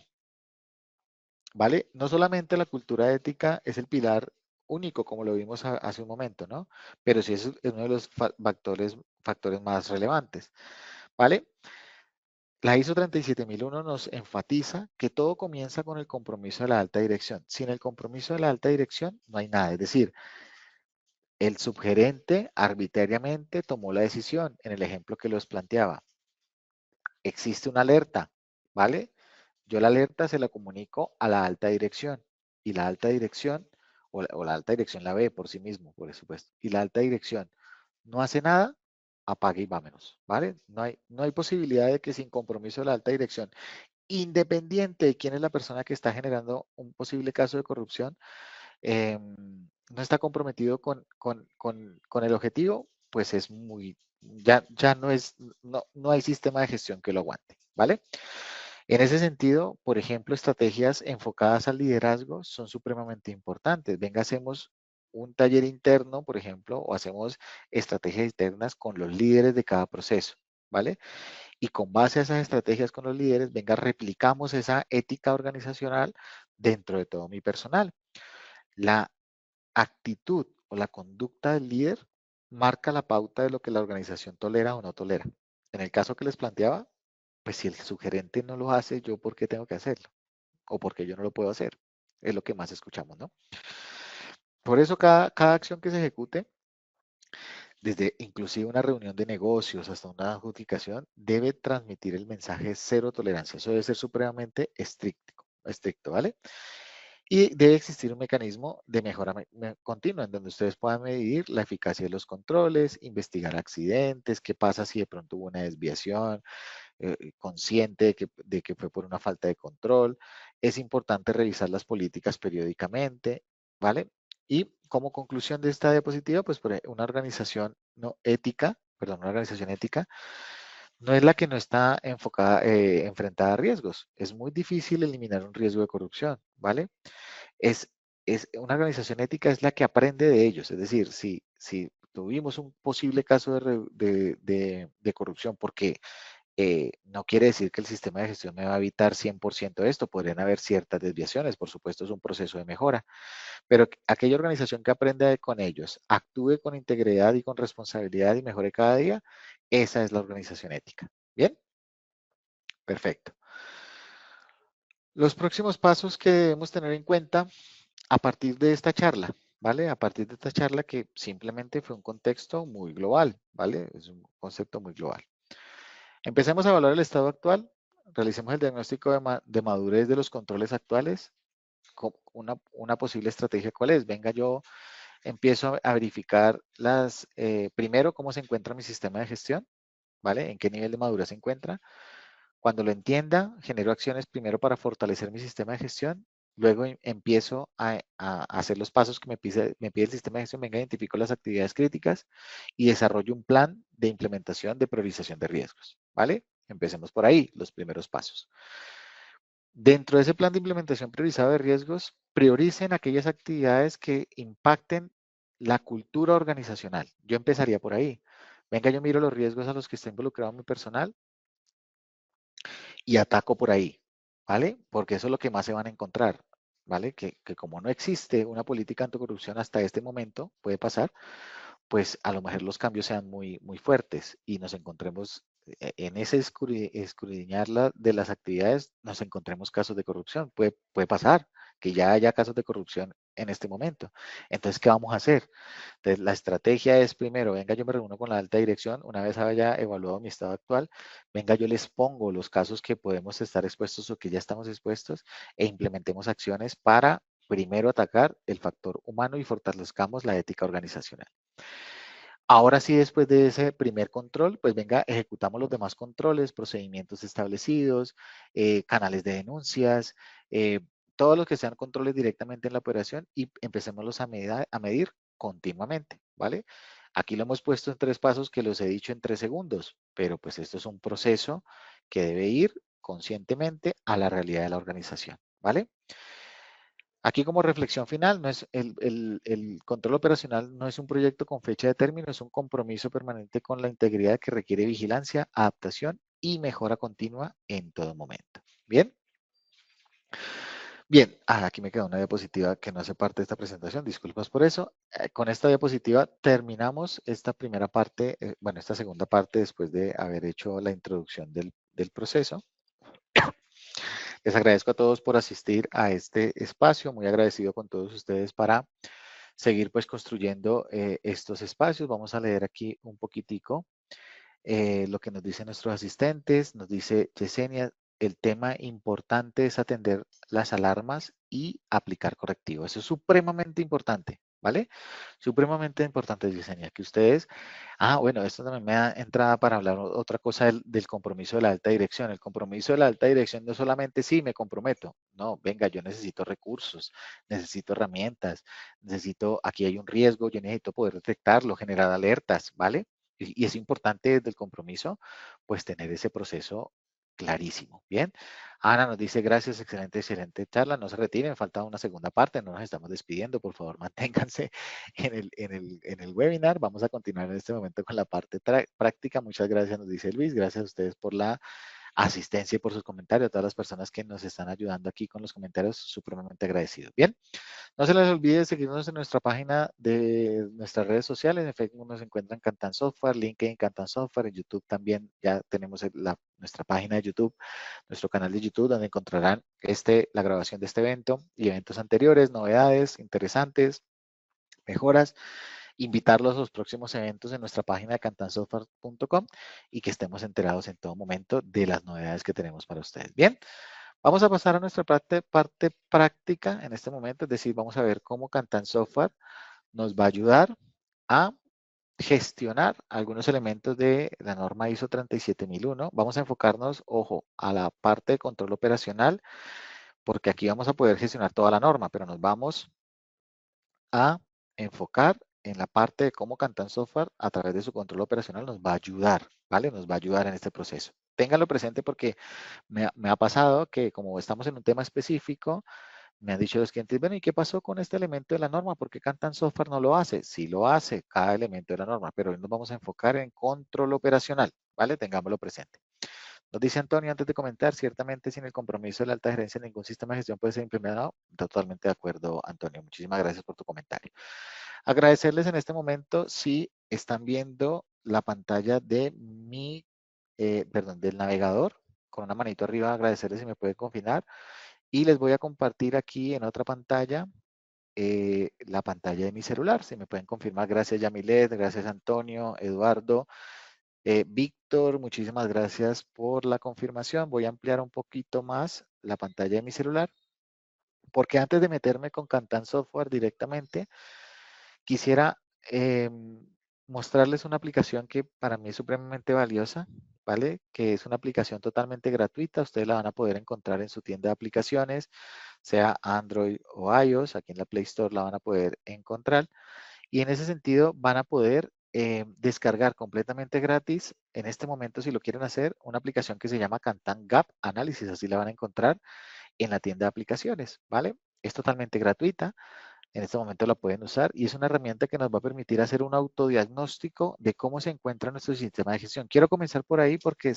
A: ¿Vale? No solamente la cultura ética es el pilar único, como lo vimos hace un momento, ¿no? Pero sí es uno de los factores más relevantes, ¿vale? La ISO 37001 nos enfatiza que todo comienza con el compromiso de la alta dirección. Sin el compromiso de la alta dirección no hay nada. Es decir, el subgerente arbitrariamente tomó la decisión en el ejemplo que los planteaba. Existe una alerta, ¿vale? Yo la alerta se la comunico a la alta dirección y la alta dirección, o la alta dirección la ve por sí mismo, por supuesto, y la alta dirección no hace nada, apague y vámonos, ¿vale? No hay posibilidad de que sin compromiso de la alta dirección, independiente de quién es la persona que está generando un posible caso de corrupción, no está comprometido con el objetivo, pues es ya no hay sistema de gestión que lo aguante, ¿vale? En ese sentido, por ejemplo, estrategias enfocadas al liderazgo son supremamente importantes. Venga, hacemos un taller interno, por ejemplo, o hacemos estrategias internas con los líderes de cada proceso, ¿vale? Y con base a esas estrategias con los líderes, venga, replicamos esa ética organizacional dentro de todo mi personal. La actitud o la conducta del líder marca la pauta de lo que la organización tolera o no tolera. En el caso que les planteaba, pues si el sugerente no lo hace, ¿yo por qué tengo que hacerlo? ¿O por qué yo no lo puedo hacer? Es lo que más escuchamos, ¿no? Por eso cada acción que se ejecute desde inclusive una reunión de negocios hasta una adjudicación, debe transmitir el mensaje cero tolerancia. Eso debe ser supremamente estricto, ¿vale? Y debe existir un mecanismo de mejora continua en donde ustedes puedan medir la eficacia de los controles, investigar accidentes, qué pasa si de pronto hubo una desviación, consciente de que fue por una falta de control. Es importante revisar las políticas periódicamente, ¿vale? Y como conclusión de esta diapositiva, pues una organización no ética, perdón, una organización ética, no es la que no está enfocada, enfrentada a riesgos. Es muy difícil eliminar un riesgo de corrupción, ¿vale? Es, es una organización ética es la que aprende de ellos. Es decir, si tuvimos un posible caso de corrupción porque no quiere decir que el sistema de gestión me va a evitar 100% esto, podrían haber ciertas desviaciones, por supuesto es un proceso de mejora, pero aquella organización que aprenda con ellos, actúe con integridad y con responsabilidad y mejore cada día, esa es la organización ética. ¿Bien? Perfecto. Los próximos pasos que debemos tener en cuenta a partir de esta charla, ¿vale? A partir de esta charla que simplemente fue un contexto muy global, ¿vale? Es un concepto muy global. Empecemos a evaluar el estado actual, realicemos el diagnóstico de madurez de los controles actuales, una posible estrategia cuál es. Venga, yo empiezo a verificar primero cómo se encuentra mi sistema de gestión, ¿vale? En qué nivel de madurez se encuentra. Cuando lo entienda, genero acciones primero para fortalecer mi sistema de gestión, luego empiezo a hacer los pasos que me pide el sistema de gestión, venga, identifico las actividades críticas y desarrollo un plan de implementación de priorización de riesgos, ¿vale? Empecemos por ahí, los primeros pasos. Dentro de ese plan de implementación priorizado de riesgos, prioricen aquellas actividades que impacten la cultura organizacional. Yo empezaría por ahí. Venga, yo miro los riesgos a los que está involucrado mi personal y ataco por ahí, ¿vale? Porque eso es lo que más se van a encontrar, ¿vale? Que como no existe una política anticorrupción hasta este momento, puede pasar, pues a lo mejor los cambios sean muy, muy fuertes y nos encontremos en ese escudriñar de las actividades, nos encontremos casos de corrupción. Puede pasar que ya haya casos de corrupción en este momento. Entonces, ¿qué vamos a hacer? Entonces, la estrategia es primero, venga, yo me reúno con la alta dirección, una vez haya evaluado mi estado actual, venga, yo les pongo los casos que podemos estar expuestos o que ya estamos expuestos e implementemos acciones para primero atacar el factor humano y fortalezcamos la ética organizacional. Ahora sí, después de ese primer control, pues venga, ejecutamos los demás controles, procedimientos establecidos, canales de denuncias, todos los que sean controles directamente en la operación y empecémoslos a medir continuamente, ¿vale? Aquí lo hemos puesto en 3 pasos que los he dicho en 3 segundos, pero pues esto es un proceso que debe ir conscientemente a la realidad de la organización, ¿vale? Aquí como reflexión final, no es el control operacional no es un proyecto con fecha de término, es un compromiso permanente con la integridad que requiere vigilancia, adaptación y mejora continua en todo momento. Bien, bien, aquí me queda una diapositiva que no hace parte de esta presentación, disculpas por eso. Con esta diapositiva terminamos esta primera parte, bueno, esta segunda parte después de haber hecho la introducción del proceso. Les agradezco a todos por asistir a este espacio, muy agradecido con todos ustedes para seguir pues construyendo estos espacios. Vamos a leer aquí un poquitico lo que nos dicen nuestros asistentes. Nos dice Yesenia, el tema importante es atender las alarmas y aplicar correctivo. Eso es supremamente importante, ¿vale? Supremamente importante, Yesenia, que ustedes... bueno, esto también me da entrada para hablar otra cosa del compromiso de la alta dirección. El compromiso de la alta dirección no solamente sí, me comprometo. No, venga, yo necesito recursos, necesito herramientas, aquí hay un riesgo, yo necesito poder detectarlo, generar alertas, ¿vale? Y es importante desde el compromiso, pues tener ese proceso clarísimo. Bien, Ana nos dice gracias, excelente, excelente charla. No se retiren, falta una segunda parte, no nos estamos despidiendo, por favor, manténganse en el webinar. Vamos a continuar en este momento con la parte práctica. Muchas gracias, nos dice Luis. Gracias a ustedes por la asistencia y por sus comentarios. A todas las personas que nos están ayudando aquí con los comentarios, supremamente agradecido. Bien. No se les olvide seguirnos en nuestra página de nuestras redes sociales. En Facebook nos encuentran Cantan Software, LinkedIn Cantan Software, en YouTube también ya tenemos nuestra página de YouTube, nuestro canal de YouTube, donde encontrarán la grabación de este evento y eventos anteriores, novedades interesantes, mejoras invitarlos a los próximos eventos en nuestra página de cantansoftware.com y que estemos enterados en todo momento de las novedades que tenemos para ustedes. Bien, vamos a pasar a nuestra parte práctica en este momento, es decir, vamos a ver cómo Cantan Software nos va a ayudar a gestionar algunos elementos de la norma ISO 37001. Vamos a enfocarnos, ojo, a la parte de control operacional, porque aquí vamos a poder gestionar toda la norma, pero nos vamos a enfocar en la parte de cómo Cantan Software a través de su control operacional nos va a ayudar, ¿vale? Nos va a ayudar en este proceso. Ténganlo presente porque me ha pasado que como estamos en un tema específico, me han dicho los clientes, bueno, ¿y qué pasó con este elemento de la norma? ¿Por qué Cantan Software no lo hace? Sí lo hace, cada elemento de la norma, pero hoy nos vamos a enfocar en control operacional, ¿vale? Tengámoslo presente. Nos dice Antonio antes de comentar, ciertamente sin el compromiso de la alta gerencia ningún sistema de gestión puede ser implementado. Totalmente de acuerdo, Antonio. Muchísimas gracias por tu comentario. Agradecerles en este momento si están viendo la pantalla de del navegador. Con una manito arriba, agradecerles si me pueden confirmar. Y les voy a compartir aquí en otra pantalla la pantalla de mi celular. Si me pueden confirmar, gracias Yamilet, gracias Antonio, Eduardo, Víctor, muchísimas gracias por la confirmación. Voy a ampliar un poquito más la pantalla de mi celular, porque antes de meterme con Cantan Software directamente, quisiera mostrarles una aplicación que para mí es supremamente valiosa, ¿vale? Que es una aplicación totalmente gratuita. Ustedes la van a poder encontrar en su tienda de aplicaciones, sea Android o iOS. Aquí en la Play Store la van a poder encontrar. Y en ese sentido van a poder descargar completamente gratis, en este momento si lo quieren hacer, una aplicación que se llama Cantan Gap Analysis, así la van a encontrar en la tienda de aplicaciones, ¿vale? Es totalmente gratuita, en este momento la pueden usar y es una herramienta que nos va a permitir hacer un autodiagnóstico de cómo se encuentra nuestro sistema de gestión. Quiero comenzar por ahí porque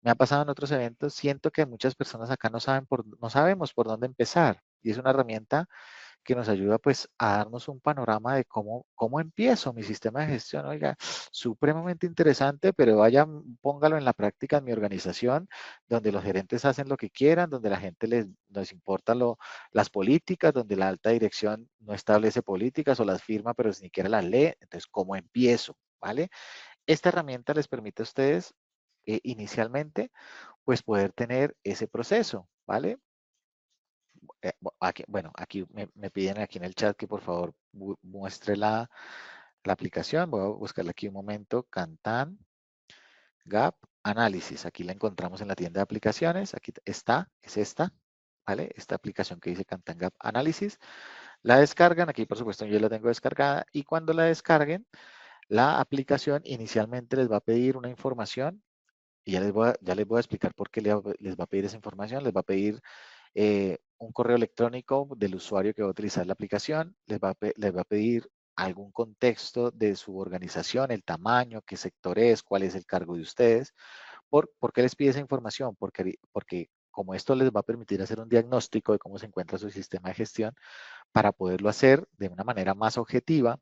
A: me ha pasado en otros eventos, siento que muchas personas acá no sabemos por dónde empezar y es una herramienta que nos ayuda pues a darnos un panorama de cómo empiezo mi sistema de gestión. Oiga, supremamente interesante, pero vaya, póngalo en la práctica en mi organización, donde los gerentes hacen lo que quieran, donde la gente les importa las políticas, donde la alta dirección no establece políticas o las firma, pero ni siquiera las lee. Entonces, ¿cómo empiezo? ¿Vale? Esta herramienta les permite a ustedes inicialmente pues poder tener ese proceso, ¿vale? Bueno, aquí me piden aquí en el chat que por favor muestre la aplicación. Voy a buscarla aquí un momento. Cantan Gap Análisis. Aquí la encontramos en la tienda de aplicaciones. Aquí está, es esta, ¿vale? Esta aplicación que dice Cantan Gap Análisis. La descargan. Aquí, por supuesto, yo la tengo descargada. Y cuando la descarguen, la aplicación inicialmente les va a pedir una información. Y ya les voy a explicar por qué les va a pedir esa información. Les va a pedir un correo electrónico del usuario que va a utilizar la aplicación, les va a pedir algún contexto de su organización, el tamaño, qué sector es, cuál es el cargo de ustedes. ¿Por qué les pide esa información? Porque como esto les va a permitir hacer un diagnóstico de cómo se encuentra su sistema de gestión, para poderlo hacer de una manera más objetiva,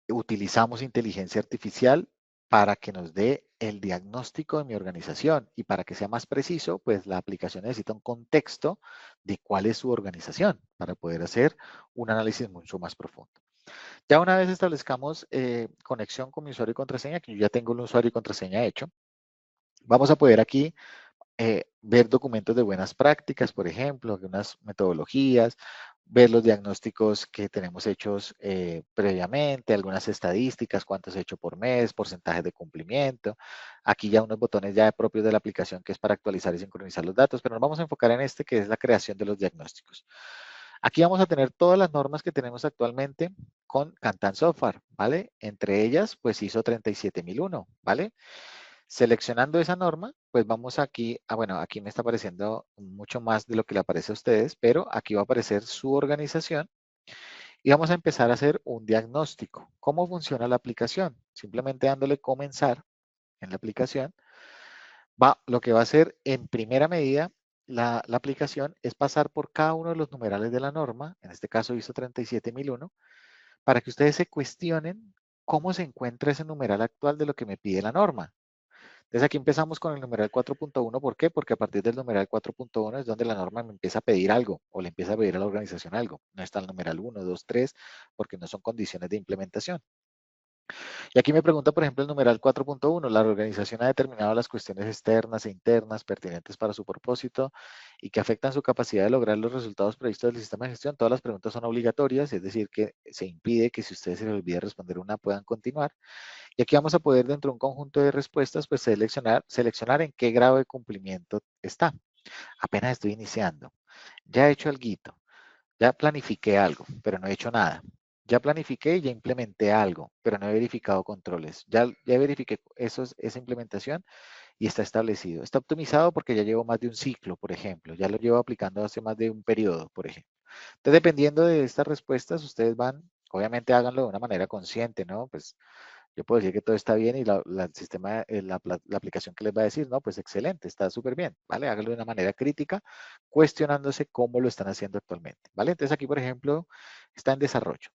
A: utilizamos inteligencia artificial para que nos dé el diagnóstico de mi organización y para que sea más preciso, pues la aplicación necesita un contexto de cuál es su organización para poder hacer un análisis mucho más profundo. Ya una vez establezcamos conexión con mi usuario y contraseña, que yo ya tengo un usuario y contraseña hecho, vamos a poder aquí ver documentos de buenas prácticas, por ejemplo, algunas metodologías, ver los diagnósticos que tenemos hechos previamente, algunas estadísticas, cuánto se ha hecho por mes, porcentajes de cumplimiento. Aquí ya unos botones ya propios de la aplicación que es para actualizar y sincronizar los datos, pero nos vamos a enfocar en este que es la creación de los diagnósticos. Aquí vamos a tener todas las normas que tenemos actualmente con Cantan Software, ¿vale? Entre ellas, pues ISO 37001, ¿vale? Seleccionando esa norma, pues vamos aquí, bueno, aquí me está apareciendo mucho más de lo que le aparece a ustedes, pero aquí va a aparecer su organización y vamos a empezar a hacer un diagnóstico. ¿Cómo funciona la aplicación? Simplemente dándole comenzar en la aplicación, lo que va a hacer en primera medida la aplicación es pasar por cada uno de los numerales de la norma, en este caso ISO 37001, para que ustedes se cuestionen cómo se encuentra ese numeral actual de lo que me pide la norma. Entonces aquí empezamos con el numeral 4.1. ¿Por qué? Porque a partir del numeral 4.1 es donde la norma me empieza a pedir algo o le empieza a pedir a la organización algo. No está el numeral 1, 2, 3, porque no son condiciones de implementación. Y aquí me pregunta, por ejemplo, el numeral 4.1. La organización ha determinado las cuestiones externas e internas pertinentes para su propósito y que afectan su capacidad de lograr los resultados previstos del sistema de gestión. Todas las preguntas son obligatorias, es decir, que se impide que si ustedes se les olvida responder una puedan continuar. Y aquí vamos a poder, dentro de un conjunto de respuestas, pues seleccionar en qué grado de cumplimiento está. Apenas estoy iniciando. Ya he hecho alguito. Ya planifiqué algo, pero no he hecho nada. Ya planifiqué y ya implementé algo, pero no he verificado controles. Ya verifiqué esa implementación y está establecido. Está optimizado porque ya llevo más de un ciclo, por ejemplo. Ya lo llevo aplicando hace más de un periodo, por ejemplo. Entonces, dependiendo de estas respuestas, ustedes van, obviamente háganlo de una manera consciente, ¿no? Pues yo puedo decir que todo está bien y el sistema, la aplicación que les va a decir, no, pues excelente, está súper bien, ¿vale? Háganlo de una manera crítica, cuestionándose cómo lo están haciendo actualmente, ¿vale? Entonces aquí, por ejemplo, está en desarrollo.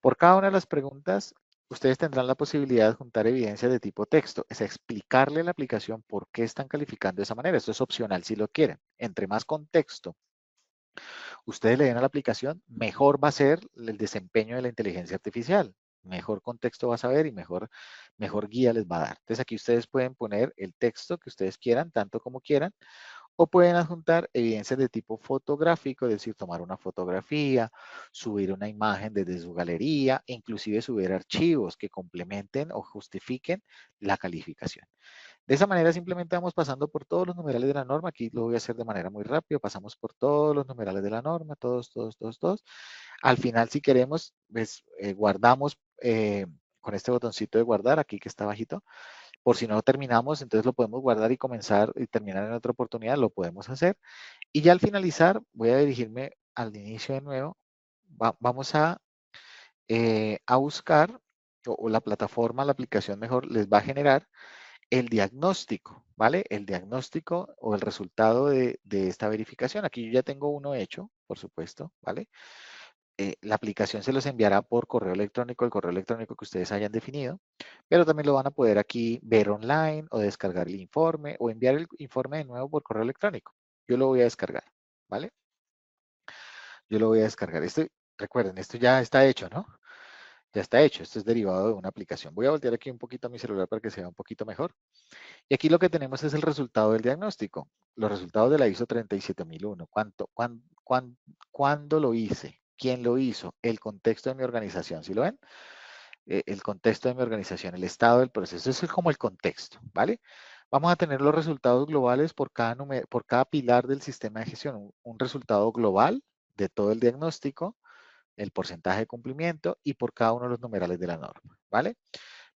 A: Por cada una de las preguntas, ustedes tendrán la posibilidad de juntar evidencias de tipo texto, es explicarle a la aplicación por qué están calificando de esa manera. Esto es opcional si lo quieren. Entre más contexto ustedes le den a la aplicación, mejor va a ser el desempeño de la inteligencia artificial. Mejor contexto va a saber y mejor guía les va a dar. Entonces aquí ustedes pueden poner el texto que ustedes quieran, tanto como quieran, o pueden adjuntar evidencias de tipo fotográfico, es decir, tomar una fotografía, subir una imagen desde su galería, inclusive subir archivos que complementen o justifiquen la calificación. De esa manera simplemente vamos pasando por todos los numerales de la norma. Aquí lo voy a hacer de manera muy rápida. Pasamos por todos los numerales de la norma, todos, todos, todos, todos. Al final, si queremos, pues, guardamos con este botoncito de guardar, aquí que está bajito. Por si no terminamos, entonces lo podemos guardar y comenzar y terminar en otra oportunidad, lo podemos hacer. Y ya al finalizar, voy a dirigirme al inicio de nuevo. Vamos a buscar, o la plataforma, la aplicación mejor, les va a generar el diagnóstico, ¿vale? El diagnóstico o el resultado de esta verificación. Aquí yo ya tengo uno hecho, por supuesto, ¿vale? La aplicación se los enviará por correo electrónico, el correo electrónico que ustedes hayan definido, pero también lo van a poder aquí ver online o descargar el informe o enviar el informe de nuevo por correo electrónico. Yo lo voy a descargar, ¿vale? Yo lo voy a descargar. Recuerden, esto ya está hecho, ¿no? Ya está hecho. Esto es derivado de una aplicación. Voy a voltear aquí un poquito a mi celular para que se vea un poquito mejor. Y aquí lo que tenemos es el resultado del diagnóstico, los resultados de la ISO 37001. ¿Cuándo lo hice? ¿Quién lo hizo? El contexto de mi organización, ¿sí lo ven? El contexto de mi organización, el estado del proceso, eso es como el contexto, ¿vale? Vamos a tener los resultados globales por cada pilar del sistema de gestión, un resultado global de todo el diagnóstico, el porcentaje de cumplimiento y por cada uno de los numerales de la norma, ¿vale?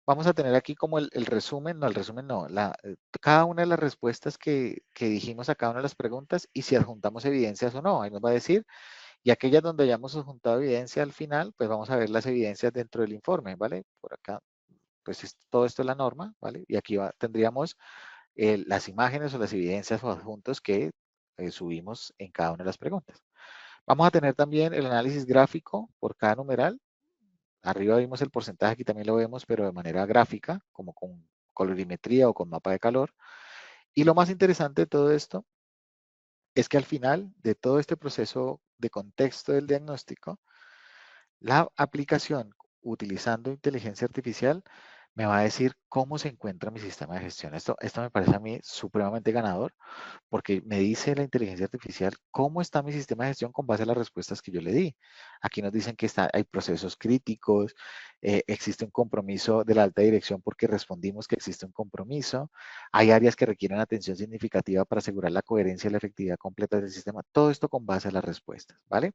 A: Vamos a tener aquí como el resumen, no, el resumen no, cada una de las respuestas que dijimos a cada una de las preguntas y si adjuntamos evidencias o no. Ahí nos va a decir, y aquellas donde hayamos adjuntado evidencia al final, pues vamos a ver las evidencias dentro del informe, ¿vale? Por acá, pues todo esto es la norma, ¿vale? Y aquí tendríamos las imágenes o las evidencias o adjuntos que subimos en cada una de las preguntas. Vamos a tener también el análisis gráfico por cada numeral. Arriba vimos el porcentaje, aquí también lo vemos, pero de manera gráfica, como con colorimetría o con mapa de calor. Y lo más interesante de todo esto es que al final de todo este proceso de contexto del diagnóstico, la aplicación utilizando inteligencia artificial me va a decir cómo se encuentra mi sistema de gestión. Esto me parece a mí supremamente ganador porque me dice la inteligencia artificial cómo está mi sistema de gestión con base a las respuestas que yo le di. Aquí nos dicen que hay procesos críticos, existe un compromiso de la alta dirección porque respondimos que existe un compromiso, hay áreas que requieren atención significativa para asegurar la coherencia y la efectividad completa del sistema. Todo esto con base a las respuestas, ¿vale?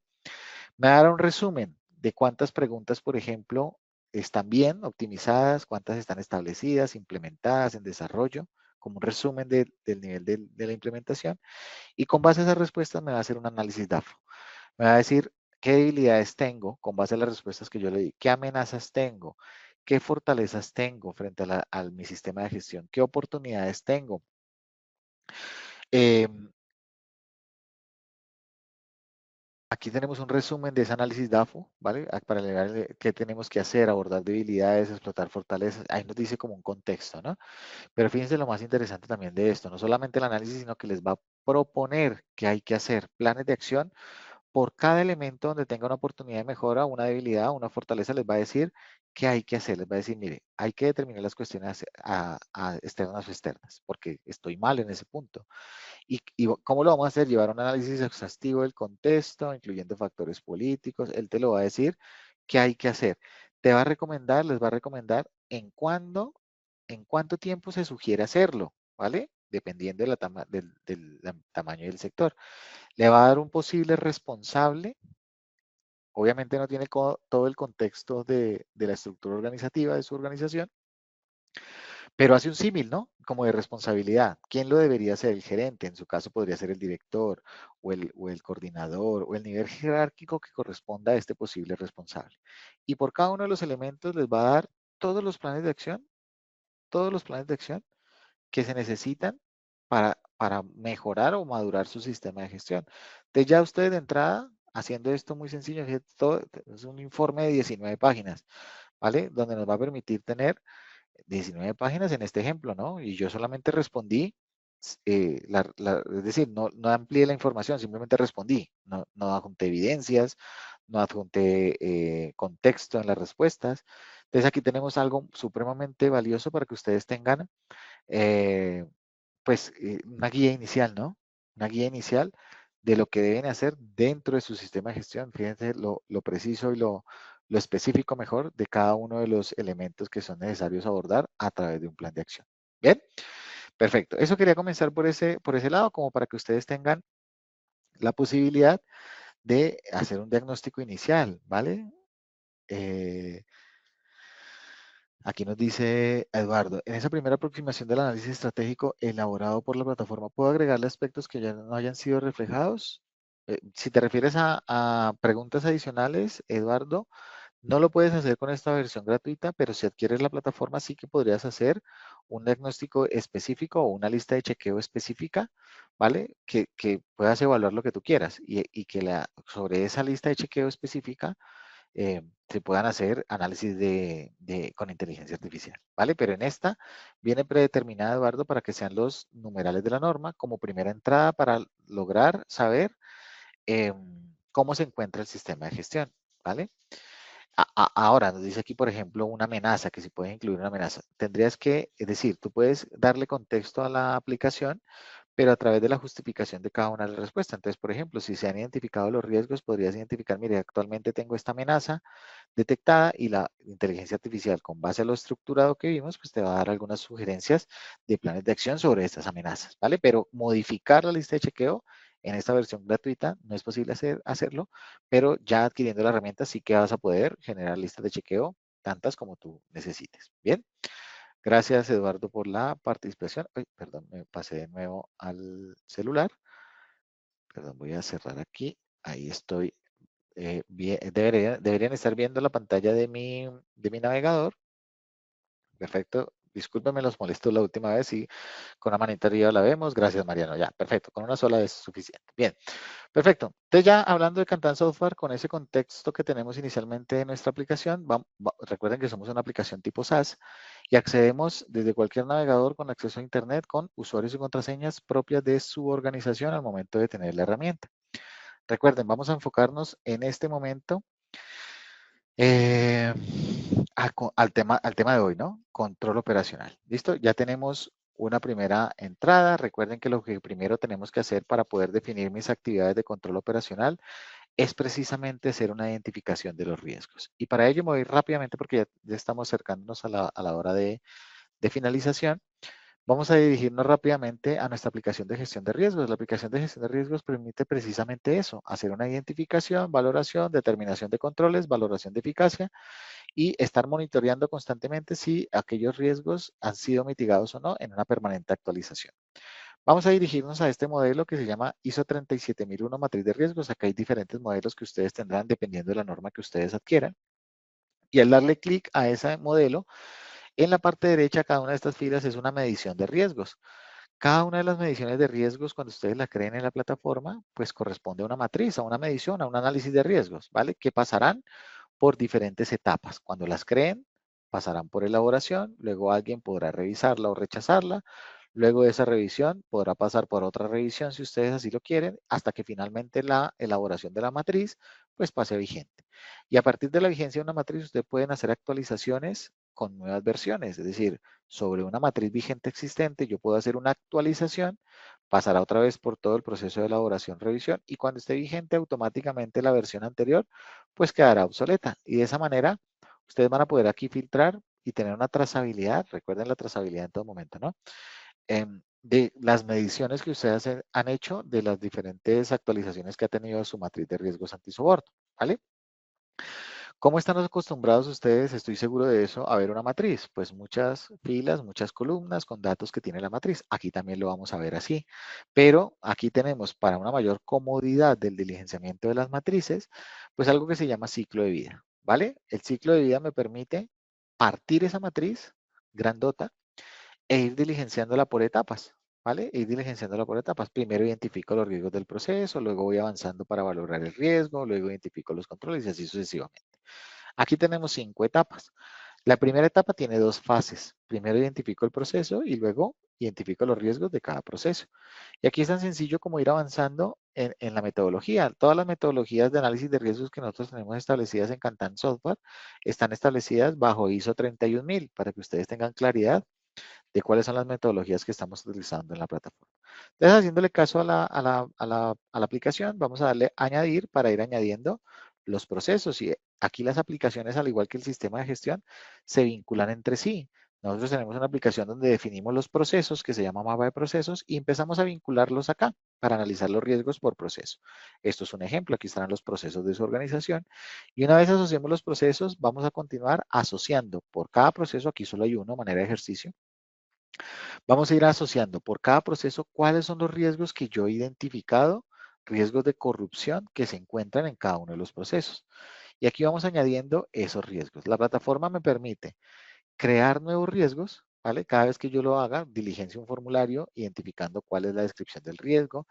A: Me dará un resumen de cuántas preguntas, por ejemplo, están bien optimizadas, cuántas están establecidas, implementadas en desarrollo, como un resumen del nivel de la implementación. Y con base a esas respuestas me va a hacer un análisis DAFO. Me va a decir qué debilidades tengo con base a las respuestas que yo le di, qué amenazas tengo, qué fortalezas tengo frente a mi sistema de gestión, qué oportunidades tengo. Eh, Aquí tenemos un resumen de ese análisis DAFO, ¿vale? Para elevar qué tenemos que hacer, abordar debilidades, explotar fortalezas. Ahí nos dice como un contexto, ¿no? Pero fíjense lo más interesante también de esto, no solamente el análisis, sino que les va a proponer qué hay que hacer, planes de acción por cada elemento donde tenga una oportunidad de mejora, una debilidad, una fortaleza, les va a decir qué hay que hacer. Les va a decir, mire, hay que determinar las cuestiones a externas o externas, porque estoy mal en ese punto. ¿Y cómo lo vamos a hacer? Llevar un análisis exhaustivo del contexto, incluyendo factores políticos. Él te lo va a decir qué hay que hacer. Te va a recomendar, les va a recomendar en cuánto tiempo se sugiere hacerlo, ¿vale? Dependiendo de del tamaño del sector. Le va a dar un posible responsable. Obviamente no tiene todo el contexto de la estructura organizativa de su organización, pero hace un símil, ¿no? Como de responsabilidad. ¿Quién lo debería ser? El gerente, en su caso podría ser el director o el coordinador o el nivel jerárquico que corresponda a este posible responsable. Y por cada uno de los elementos les va a dar todos los planes de acción, todos los planes de acción que se necesitan para mejorar o madurar su sistema de gestión. Entonces ya ustedes de entrada, haciendo esto muy sencillo, es un informe de 19 páginas, ¿vale? Donde nos va a permitir tener 19 páginas en este ejemplo, ¿no? Y yo solamente respondí, es decir, no amplié la información, simplemente respondí, no adjunté evidencias, no adjunté contexto en las respuestas. Entonces aquí tenemos algo supremamente valioso para que ustedes tengan, eh, pues, una guía inicial, ¿no? Una guía inicial de lo que deben hacer dentro de su sistema de gestión. Fíjense lo preciso y lo específico mejor de cada uno de los elementos que son necesarios abordar a través de un plan de acción. Bien, perfecto. Eso quería comenzar por ese lado, como para que ustedes tengan la posibilidad de hacer un diagnóstico inicial, ¿vale? Eh, Aquí nos dice Eduardo, en esa primera aproximación del análisis estratégico elaborado por la plataforma, ¿puedo agregarle aspectos que ya no hayan sido reflejados? Si te refieres a preguntas adicionales, Eduardo, no lo puedes hacer con esta versión gratuita, pero si adquieres la plataforma sí que podrías hacer un diagnóstico específico o una lista de chequeo específica, ¿vale? Que puedas evaluar lo que tú quieras y que sobre esa lista de chequeo específica se puedan hacer análisis con inteligencia artificial, ¿vale? Pero en esta viene predeterminada, Eduardo, para que sean los numerales de la norma como primera entrada para lograr saber cómo se encuentra el sistema de gestión, ¿vale? Ahora nos dice aquí, por ejemplo, una amenaza, que si puedes incluir una amenaza. Tendrías que, es decir, tú puedes darle contexto a la aplicación, pero a través de la justificación de cada una de las respuestas. Entonces, por ejemplo, si se han identificado los riesgos, podrías identificar, mire, actualmente tengo esta amenaza detectada y la inteligencia artificial, con base a lo estructurado que vimos, pues te va a dar algunas sugerencias de planes de acción sobre estas amenazas, ¿vale? Pero modificar la lista de chequeo en esta versión gratuita no es posible hacerlo, pero ya adquiriendo la herramienta sí que vas a poder generar listas de chequeo tantas como tú necesites. Bien, gracias Eduardo por la participación. Ay, perdón, me pasé de nuevo al celular. Perdón, voy a cerrar aquí. Ahí estoy. Deberían estar viendo la pantalla de mi navegador. Perfecto. Discúlpenme, los molesto la última vez y con la manita arriba la vemos. Gracias, Mariano. Ya, perfecto. Con una sola es suficiente. Bien, perfecto. Entonces ya hablando de Kantan Software, con ese contexto que tenemos inicialmente en nuestra aplicación, recuerden que somos una aplicación tipo SaaS y accedemos desde cualquier navegador con acceso a Internet con usuarios y contraseñas propias de su organización al momento de tener la herramienta. Recuerden, vamos a enfocarnos en este momento eh, al tema de hoy, ¿no? Control operacional. ¿Listo? Ya tenemos una primera entrada. Recuerden que lo que primero tenemos que hacer para poder definir mis actividades de control operacional es precisamente hacer una identificación de los riesgos. Y para ello me voy rápidamente porque ya estamos acercándonos a la hora de finalización. Vamos a dirigirnos rápidamente a nuestra aplicación de gestión de riesgos. La aplicación de gestión de riesgos permite precisamente eso, hacer una identificación, valoración, determinación de controles, valoración de eficacia y estar monitoreando constantemente si aquellos riesgos han sido mitigados o no en una permanente actualización. Vamos a dirigirnos a este modelo que se llama ISO 37001 matriz de riesgos. Acá hay diferentes modelos que ustedes tendrán dependiendo de la norma que ustedes adquieran. Y al darle clic a ese modelo, en la parte derecha cada una de estas filas es una medición de riesgos. Cada una de las mediciones de riesgos, cuando ustedes la creen en la plataforma, pues corresponde a una matriz, a una medición, a un análisis de riesgos, ¿vale? Que pasarán por diferentes etapas. Cuando las creen, pasarán por elaboración, luego alguien podrá revisarla o rechazarla, luego de esa revisión podrá pasar por otra revisión si ustedes así lo quieren, hasta que finalmente la elaboración de la matriz pues pase a vigente. Y a partir de la vigencia de una matriz, ustedes pueden hacer actualizaciones con nuevas versiones, es decir, sobre una matriz vigente existente, yo puedo hacer una actualización, pasará otra vez por todo el proceso de elaboración, revisión, y cuando esté vigente, automáticamente la versión anterior pues quedará obsoleta. Y de esa manera, ustedes van a poder aquí filtrar y tener una trazabilidad, recuerden la trazabilidad en todo momento, ¿no? De las mediciones que ustedes han hecho de las diferentes actualizaciones que ha tenido su matriz de riesgos antisoborno, ¿vale? ¿Cómo están acostumbrados ustedes? Estoy seguro de eso, a ver una matriz. Pues muchas filas, muchas columnas con datos que tiene la matriz. Aquí también lo vamos a ver así. Pero aquí tenemos para una mayor comodidad del diligenciamiento de las matrices, pues algo que se llama ciclo de vida, ¿vale? El ciclo de vida me permite partir esa matriz grandota e ir diligenciándola por etapas, ¿vale? Ir diligenciándola por etapas. Primero identifico los riesgos del proceso, luego voy avanzando para valorar el riesgo, luego identifico los controles y así sucesivamente. Aquí tenemos 5 etapas. La primera etapa tiene 2 fases. Primero identifico el proceso y luego identifico los riesgos de cada proceso. Y aquí es tan sencillo como ir avanzando en la metodología. Todas las metodologías de análisis de riesgos que nosotros tenemos establecidas en Cantan Software están establecidas bajo ISO 31000 para que ustedes tengan claridad de cuáles son las metodologías que estamos utilizando en la plataforma. Entonces, haciéndole caso a la aplicación, vamos a darle añadir para ir añadiendo los procesos. Y aquí las aplicaciones, al igual que el sistema de gestión, se vinculan entre sí. Nosotros tenemos una aplicación donde definimos los procesos, que se llama mapa de procesos, y empezamos a vincularlos acá para analizar los riesgos por proceso. Esto es un ejemplo, aquí estarán los procesos de su organización. Y una vez asociemos los procesos, vamos a continuar asociando por cada proceso, aquí solo hay uno, manera de ejercicio, vamos a ir asociando por cada proceso cuáles son los riesgos que yo he identificado, riesgos de corrupción que se encuentran en cada uno de los procesos. Y aquí vamos añadiendo esos riesgos. La plataforma me permite crear nuevos riesgos, ¿vale? Cada vez que yo lo haga, diligencia un formulario identificando cuál es la descripción del riesgo,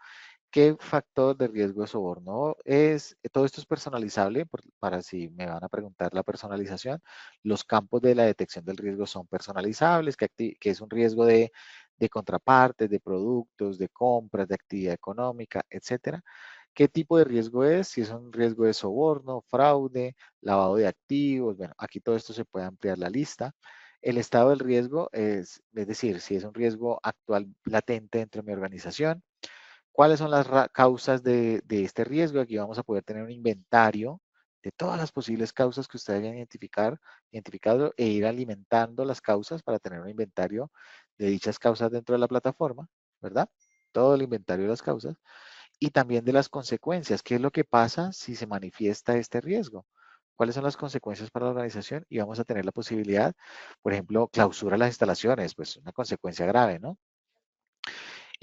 A: qué factor de riesgo de soborno es. Todo esto es personalizable para si me van a preguntar la personalización. Los campos de la detección del riesgo son personalizables, que es un riesgo de contrapartes, de productos, de compras, de actividad económica, etcétera. ¿Qué tipo de riesgo es? Si es un riesgo de soborno, fraude, lavado de activos. Bueno, aquí todo esto se puede ampliar la lista. El estado del riesgo es decir, si es un riesgo actual latente dentro de mi organización. ¿Cuáles son las causas de este riesgo? Aquí vamos a poder tener un inventario de todas las posibles causas que ustedes hayan identificado e ir alimentando las causas para tener un inventario de dichas causas dentro de la plataforma, ¿verdad? Todo el inventario de las causas y también de las consecuencias. ¿Qué es lo que pasa si se manifiesta este riesgo? ¿Cuáles son las consecuencias para la organización? Y vamos a tener la posibilidad, por ejemplo, clausura las instalaciones, pues una consecuencia grave, ¿no?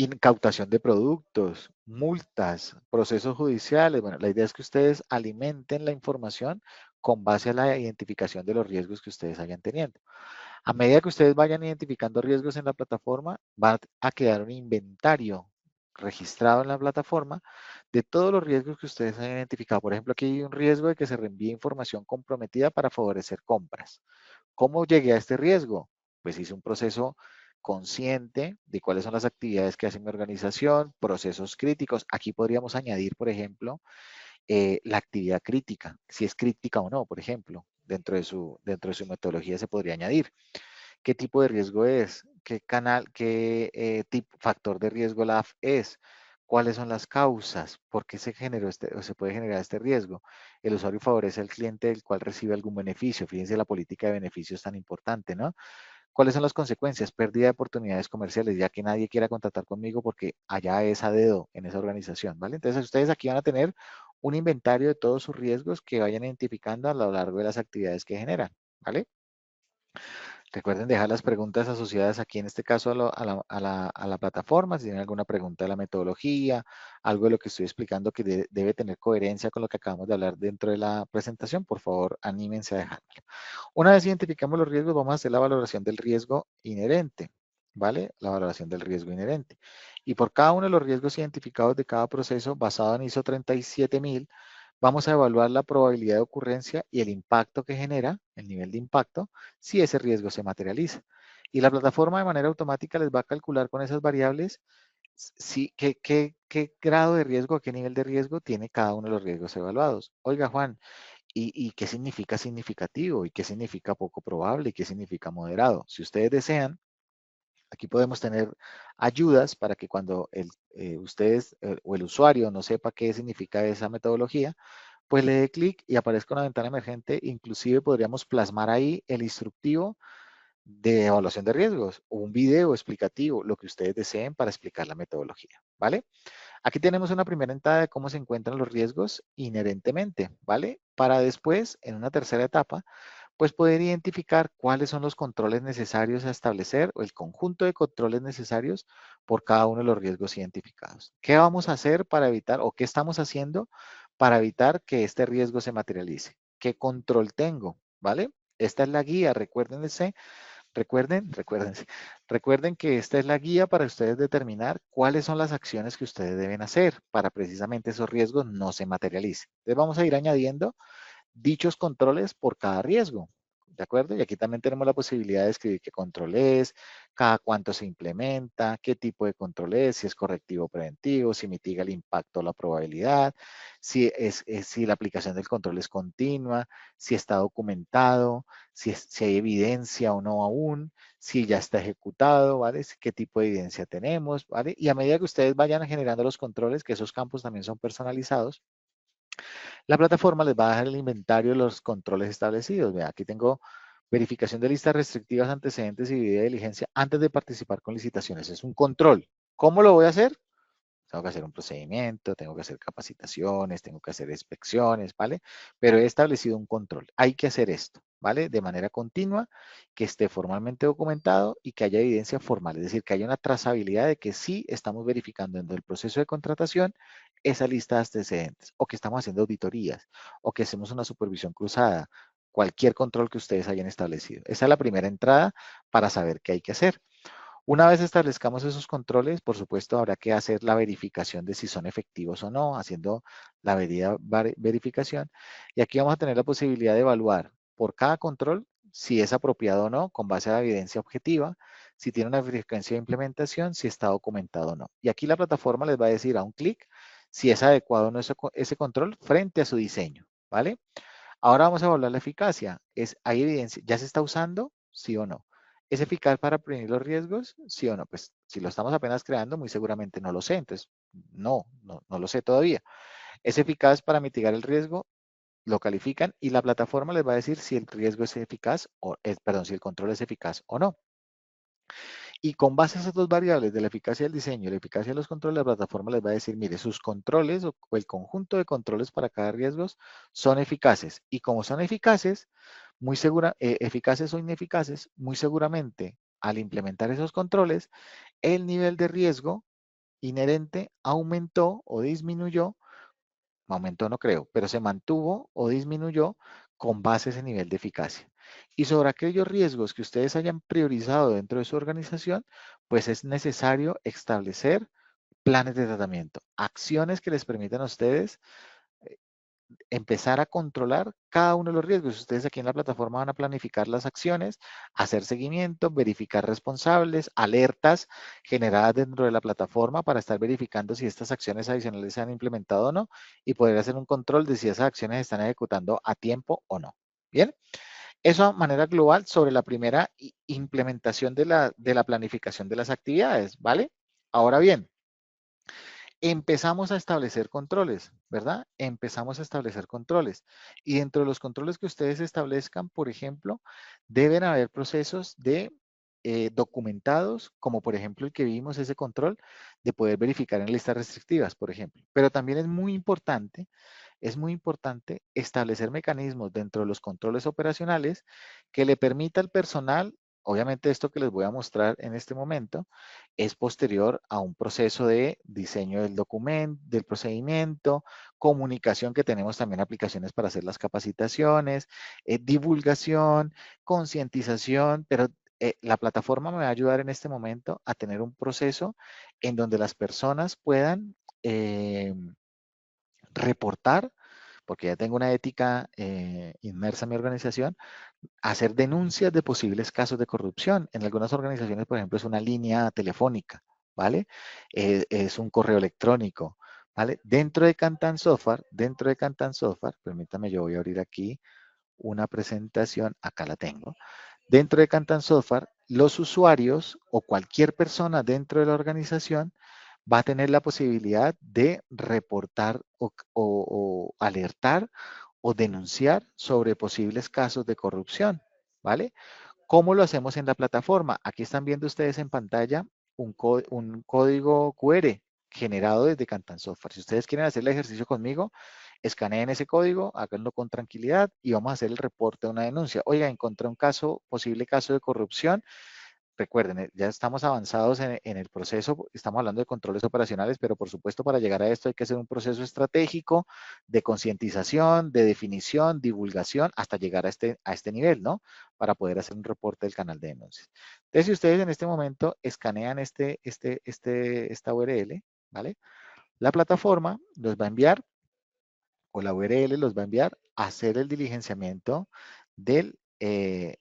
A: Incautación de productos, multas, procesos judiciales. Bueno, la idea es que ustedes alimenten la información con base a la identificación de los riesgos que ustedes hayan teniendo. A medida que ustedes vayan identificando riesgos en la plataforma, va a quedar un inventario registrado en la plataforma de todos los riesgos que ustedes han identificado. Por ejemplo, aquí hay un riesgo de que se reenvíe información comprometida para favorecer compras. ¿Cómo llegué a este riesgo? Pues hice un proceso consciente de cuáles son las actividades que hace mi organización, procesos críticos. Aquí podríamos añadir, por ejemplo, la actividad crítica, si es crítica o no, por ejemplo, dentro de su metodología se podría añadir. ¿Qué tipo de riesgo es? ¿Qué canal, qué factor de riesgo la es? ¿Cuáles son las causas? ¿Por qué se generó o se puede generar este riesgo? El usuario favorece al cliente del cual recibe algún beneficio. Fíjense la política de beneficios tan importante, ¿no? ¿Cuáles son las consecuencias? Pérdida de oportunidades comerciales, ya que nadie quiera contratar conmigo porque allá es a dedo en esa organización, ¿vale? Entonces ustedes aquí van a tener un inventario de todos sus riesgos que vayan identificando a lo largo de las actividades que generan, ¿vale? Recuerden dejar las preguntas asociadas aquí, en este caso, a la plataforma. Si tienen alguna pregunta de la metodología, algo de lo que estoy explicando que debe tener coherencia con lo que acabamos de hablar dentro de la presentación, por favor, anímense a dejármelo. Una vez identificamos los riesgos, vamos a hacer la valoración del riesgo inherente. ¿vale? La valoración del riesgo inherente. Y por cada uno de los riesgos identificados de cada proceso basado en ISO 37000, vamos a evaluar la probabilidad de ocurrencia y el impacto que genera, el nivel de impacto, si ese riesgo se materializa. Y la plataforma de manera automática les va a calcular con esas variables qué grado de riesgo, qué nivel de riesgo tiene cada uno de los riesgos evaluados. Oiga, Juan, ¿y qué significa significativo? ¿Y qué significa poco probable? ¿Y qué significa moderado? Si ustedes desean, aquí podemos tener ayudas para que cuando ustedes o el usuario no sepa qué significa esa metodología, pues le dé clic y aparezca una ventana emergente. Inclusive podríamos plasmar ahí el instructivo de evaluación de riesgos o un video explicativo, lo que ustedes deseen para explicar la metodología, ¿vale? Aquí tenemos una primera entrada de cómo se encuentran los riesgos inherentemente, ¿vale? Para después, en una tercera etapa, pues poder identificar cuáles son los controles necesarios a establecer o el conjunto de controles necesarios por cada uno de los riesgos identificados. ¿Qué vamos a hacer para evitar o qué estamos haciendo para evitar que este riesgo se materialice? ¿Qué control tengo? ¿Vale? Esta es la guía, recuerden que esta es la guía para ustedes determinar cuáles son las acciones que ustedes deben hacer para precisamente esos riesgos no se materialicen. Entonces vamos a ir añadiendo dichos controles por cada riesgo, ¿de acuerdo? Y aquí también tenemos la posibilidad de escribir qué control es, cada cuánto se implementa, qué tipo de control es, si es correctivo o preventivo, si mitiga el impacto o la probabilidad, si la aplicación del control es continua, si está documentado, si hay evidencia o no aún, si ya está ejecutado, ¿vale? Qué tipo de evidencia tenemos, ¿vale? Y a medida que ustedes vayan generando los controles, que esos campos también son personalizados, la plataforma les va a dejar el inventario de los controles establecidos. Vea, aquí tengo verificación de listas restrictivas, antecedentes y debida diligencia antes de participar con licitaciones. Es un control. ¿Cómo lo voy a hacer? Tengo que hacer un procedimiento, tengo que hacer capacitaciones, tengo que hacer inspecciones, ¿vale? Pero he establecido un control. Hay que hacer esto, ¿vale? De manera continua, que esté formalmente documentado y que haya evidencia formal, es decir, que haya una trazabilidad de que sí estamos verificando dentro del proceso de contratación esa lista de antecedentes, o que estamos haciendo auditorías, o que hacemos una supervisión cruzada, cualquier control que ustedes hayan establecido. Esa es la primera entrada para saber qué hay que hacer. Una vez establezcamos esos controles, por supuesto, habrá que hacer la verificación de si son efectivos o no, haciendo la verificación. Y aquí vamos a tener la posibilidad de evaluar por cada control si es apropiado o no, con base a la evidencia objetiva, si tiene una frecuencia de implementación, si está documentado o no. Y aquí la plataforma les va a decir a un clic si es adecuado o no ese control frente a su diseño, ¿vale? Ahora vamos a evaluar la eficacia. ¿Hay evidencia? ¿Ya se está usando? ¿Sí o no? ¿Es eficaz para prevenir los riesgos? ¿Sí o no? Pues si lo estamos apenas creando, muy seguramente no lo sé. Entonces, no lo sé todavía. ¿Es eficaz para mitigar el riesgo? Lo califican y la plataforma les va a decir si el riesgo es eficaz perdón, si el control es eficaz o no. Y con base a esas dos variables de la eficacia del diseño y la eficacia de los controles, la plataforma les va a decir, mire, sus controles o el conjunto de controles para cada riesgo son eficaces. Y como son eficaces, eficaces o ineficaces, muy seguramente al implementar esos controles, el nivel de riesgo inherente aumentó o disminuyó. Aumentó no creo, pero se mantuvo o disminuyó con base a ese nivel de eficacia. Y sobre aquellos riesgos que ustedes hayan priorizado dentro de su organización, pues es necesario establecer planes de tratamiento, acciones que les permitan a ustedes empezar a controlar cada uno de los riesgos. Ustedes aquí en la plataforma van a planificar las acciones, hacer seguimiento, verificar responsables, alertas generadas dentro de la plataforma para estar verificando si estas acciones adicionales se han implementado o no y poder hacer un control de si esas acciones se están ejecutando a tiempo o no. Bien, eso a manera global sobre la primera implementación de la planificación de las actividades, ¿vale? Ahora bien, empezamos a establecer controles, ¿verdad? Empezamos a establecer controles. Y dentro de los controles que ustedes establezcan, por ejemplo, deben haber procesos de documentados, como por ejemplo el que vimos, ese control de poder verificar en listas restrictivas, por ejemplo. Pero también es muy importante establecer mecanismos dentro de los controles operacionales que le permita al personal, obviamente esto que les voy a mostrar en este momento, es posterior a un proceso de diseño del documento, del procedimiento, comunicación, que tenemos también aplicaciones para hacer las capacitaciones, divulgación, concientización, pero la plataforma me va a ayudar en este momento a tener un proceso en donde las personas puedan reportar, porque ya tengo una ética inmersa en mi organización, hacer denuncias de posibles casos de corrupción. En algunas organizaciones, por ejemplo, es una línea telefónica, ¿vale? Es un correo electrónico, ¿vale? Dentro de Cantan Software, permítame, yo voy a abrir aquí una presentación, acá la tengo. Dentro de Cantan Software, los usuarios o cualquier persona dentro de la organización va a tener la posibilidad de reportar o alertar o denunciar sobre posibles casos de corrupción, ¿vale? ¿Cómo lo hacemos en la plataforma? Aquí están viendo ustedes en pantalla un código QR generado desde Cantan Software. Si ustedes quieren hacer el ejercicio conmigo, escaneen ese código, háganlo con tranquilidad y vamos a hacer el reporte de una denuncia. Oiga, encontré un caso, posible caso de corrupción. Recuerden, ya estamos avanzados en el proceso, estamos hablando de controles operacionales, pero por supuesto para llegar a esto hay que hacer un proceso estratégico de concientización, de definición, divulgación, hasta llegar a este nivel, ¿no? Para poder hacer un reporte del canal de denuncias. Entonces, si ustedes en este momento escanean esta URL, ¿vale? La plataforma los va a enviar, o la URL los va a enviar a hacer el diligenciamiento de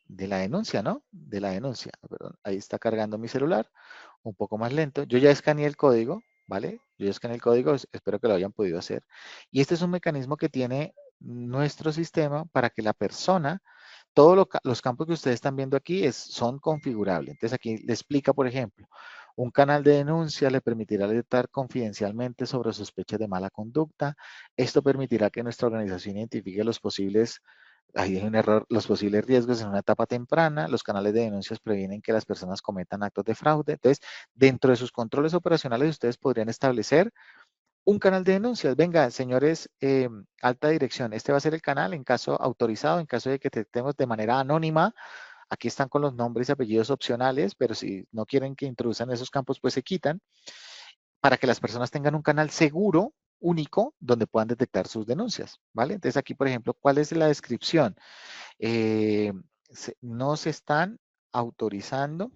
A: la denuncia, ¿no? De la denuncia. Perdón, ahí está cargando mi celular, un poco más lento. Yo ya escaneé el código, ¿vale? Yo ya escaneé el código, espero que lo hayan podido hacer. Y este es un mecanismo que tiene nuestro sistema para que la persona, todos los campos que ustedes están viendo aquí son configurables. Entonces aquí le explica, por ejemplo, un canal de denuncia le permitirá alertar confidencialmente sobre sospechas de mala conducta. Esto permitirá que nuestra organización identifique hay un error, los posibles riesgos en una etapa temprana. Los canales de denuncias previenen que las personas cometan actos de fraude. Entonces, dentro de sus controles operacionales, ustedes podrían establecer un canal de denuncias. Venga, señores, alta dirección, este va a ser el canal en caso autorizado, en caso de que tratemos de manera anónima. Aquí están con los nombres y apellidos opcionales, pero si no quieren que introduzcan esos campos, pues se quitan, para que las personas tengan un canal seguro, único, donde puedan detectar sus denuncias, ¿vale? Entonces aquí, por ejemplo, ¿cuál es la descripción? Eh, no se están autorizando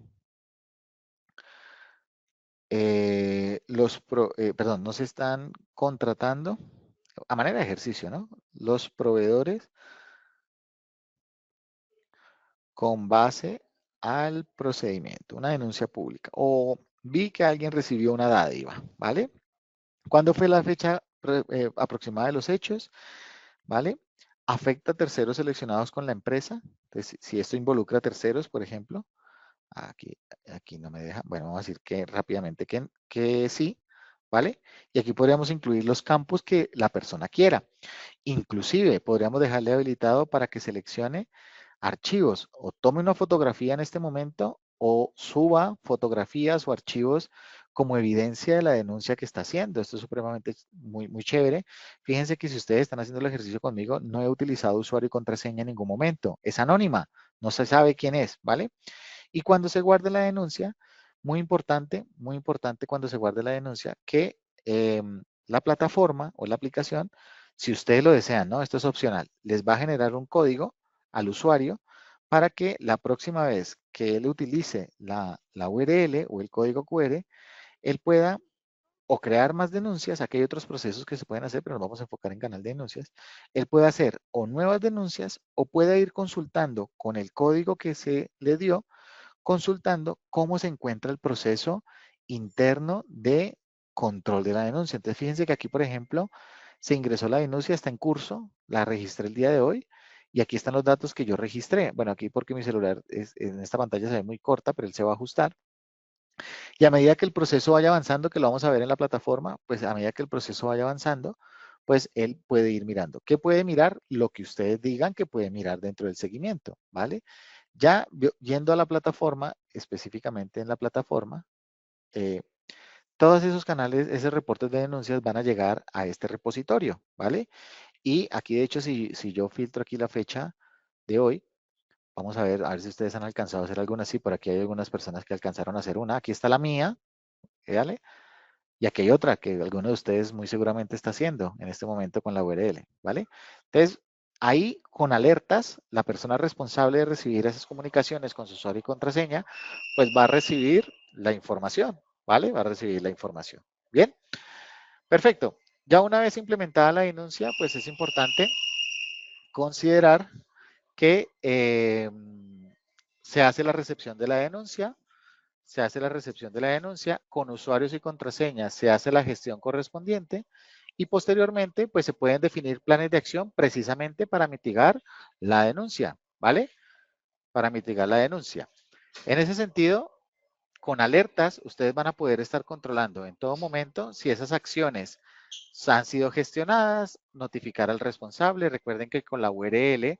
A: perdón, no se están contratando a manera de ejercicio, ¿no? Los proveedores con base al procedimiento, una denuncia pública. O vi que alguien recibió una dádiva, ¿vale? ¿Cuándo fue la fecha aproximada de los hechos? ¿Vale? ¿Afecta a terceros seleccionados con la empresa? Entonces, si esto involucra a terceros, por ejemplo, aquí, aquí no me deja. Bueno, vamos a decir que rápidamente que sí, ¿vale? Y aquí podríamos incluir los campos que la persona quiera. Inclusive podríamos dejarle habilitado para que seleccione archivos o tome una fotografía en este momento o suba fotografías o archivos como evidencia de la denuncia que está haciendo. Esto es supremamente muy chévere. Fíjense que si ustedes están haciendo el ejercicio conmigo, no he utilizado usuario y contraseña en ningún momento. Es anónima, no se sabe quién es, ¿vale? Y cuando se guarde la denuncia, muy importante cuando se guarde la denuncia, que la plataforma o la aplicación, si ustedes lo desean, ¿no? Esto es opcional, les va a generar un código al usuario para que la próxima vez que él utilice la URL o el código QR, él pueda o crear más denuncias, aquí hay otros procesos que se pueden hacer, pero nos vamos a enfocar en canal de denuncias, él puede hacer o nuevas denuncias o puede ir consultando con el código que se le dio, consultando cómo se encuentra el proceso interno de control de la denuncia. Entonces, fíjense que aquí, por ejemplo, se ingresó la denuncia, está en curso, la registré el día de hoy y aquí están los datos que yo registré. Bueno, aquí porque mi celular en esta pantalla se ve muy corta, pero él se va a ajustar. Y a medida que el proceso vaya avanzando, que lo vamos a ver en la plataforma, pues a medida que el proceso vaya avanzando, pues él puede ir mirando. ¿Qué puede mirar? Lo que ustedes digan que puede mirar dentro del seguimiento, ¿vale? Ya yendo a la plataforma, específicamente en la plataforma, eh, todos esos canales, esos reportes de denuncias van a llegar a este repositorio, ¿vale? Y aquí, de hecho, si yo filtro aquí la fecha de hoy, vamos a ver si ustedes han alcanzado a hacer alguna. Sí, por aquí hay algunas personas que alcanzaron a hacer una. Aquí está la mía, ¿vale? Y aquí hay otra que alguno de ustedes muy seguramente está haciendo en este momento con la URL, ¿vale? Entonces, ahí, con alertas, la persona responsable de recibir esas comunicaciones con su usuario y contraseña, pues va a recibir la información, ¿vale? Va a recibir la información. Bien, perfecto. Ya una vez implementada la denuncia, pues es importante considerar que se hace la recepción de la denuncia, con usuarios y contraseñas se hace la gestión correspondiente y posteriormente pues se pueden definir planes de acción precisamente para mitigar la denuncia, ¿vale? Para mitigar la denuncia. En ese sentido, con alertas, ustedes van a poder estar controlando en todo momento si esas acciones han sido gestionadas, notificar al responsable. Recuerden que con la URL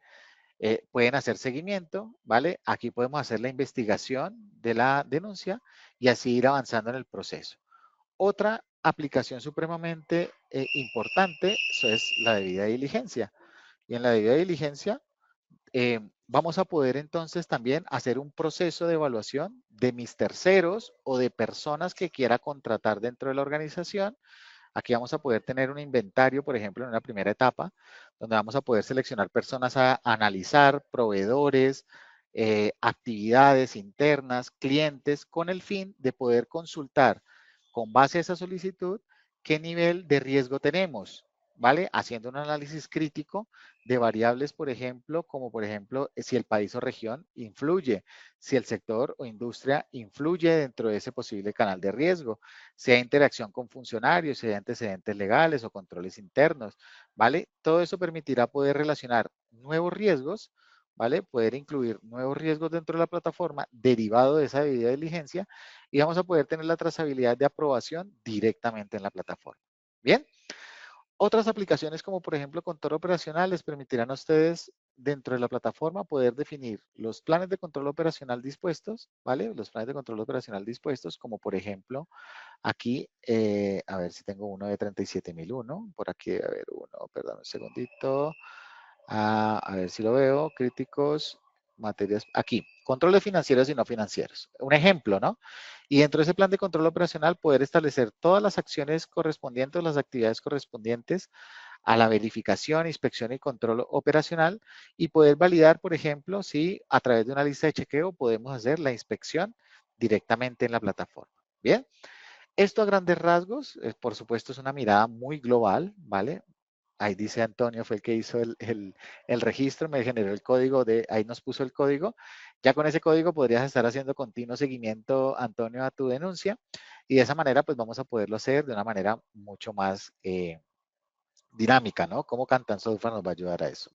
A: pueden hacer seguimiento, ¿vale? Aquí podemos hacer la investigación de la denuncia y así ir avanzando en el proceso. Otra aplicación supremamente importante eso es la debida diligencia. Y en la debida diligencia vamos a poder entonces también hacer un proceso de evaluación de mis terceros o de personas que quiera contratar dentro de la organización. Aquí vamos a poder tener un inventario, por ejemplo, en una primera etapa, donde vamos a poder seleccionar personas a analizar, proveedores, actividades internas, clientes, con el fin de poder consultar con base a esa solicitud qué nivel de riesgo tenemos, ¿vale? Haciendo un análisis crítico de variables, por ejemplo, como por ejemplo, si el país o región influye, si el sector o industria influye dentro de ese posible canal de riesgo, si hay interacción con funcionarios, si hay antecedentes legales o controles internos, ¿vale? Todo eso permitirá poder relacionar nuevos riesgos, ¿vale? Poder incluir nuevos riesgos dentro de la plataforma derivado de esa debida diligencia y vamos a poder tener la trazabilidad de aprobación directamente en la plataforma. Bien. Otras aplicaciones como por ejemplo control operacional les permitirán a ustedes dentro de la plataforma poder definir los planes de control operacional dispuestos, ¿vale? Los planes de control operacional dispuestos como por ejemplo aquí, a ver si tengo uno de 37.001, por aquí, a ver, uno, perdón un segundito, a ver si lo veo, críticos, materias, aquí, controles financieros y no financieros. Un ejemplo, ¿no? Y dentro de ese plan de control operacional poder establecer todas las acciones correspondientes, las actividades correspondientes a la verificación, inspección y control operacional y poder validar, por ejemplo, si a través de una lista de chequeo podemos hacer la inspección directamente en la plataforma. Bien, esto a grandes rasgos, por supuesto, es una mirada muy global, ¿vale? Ahí dice Antonio, fue el que hizo el registro, me generó el código ahí nos puso el código. Ya con ese código podrías estar haciendo continuo seguimiento, Antonio, a tu denuncia. Y de esa manera, pues vamos a poderlo hacer de una manera mucho más dinámica, ¿no? ¿Cómo Cantan Software nos va a ayudar a eso?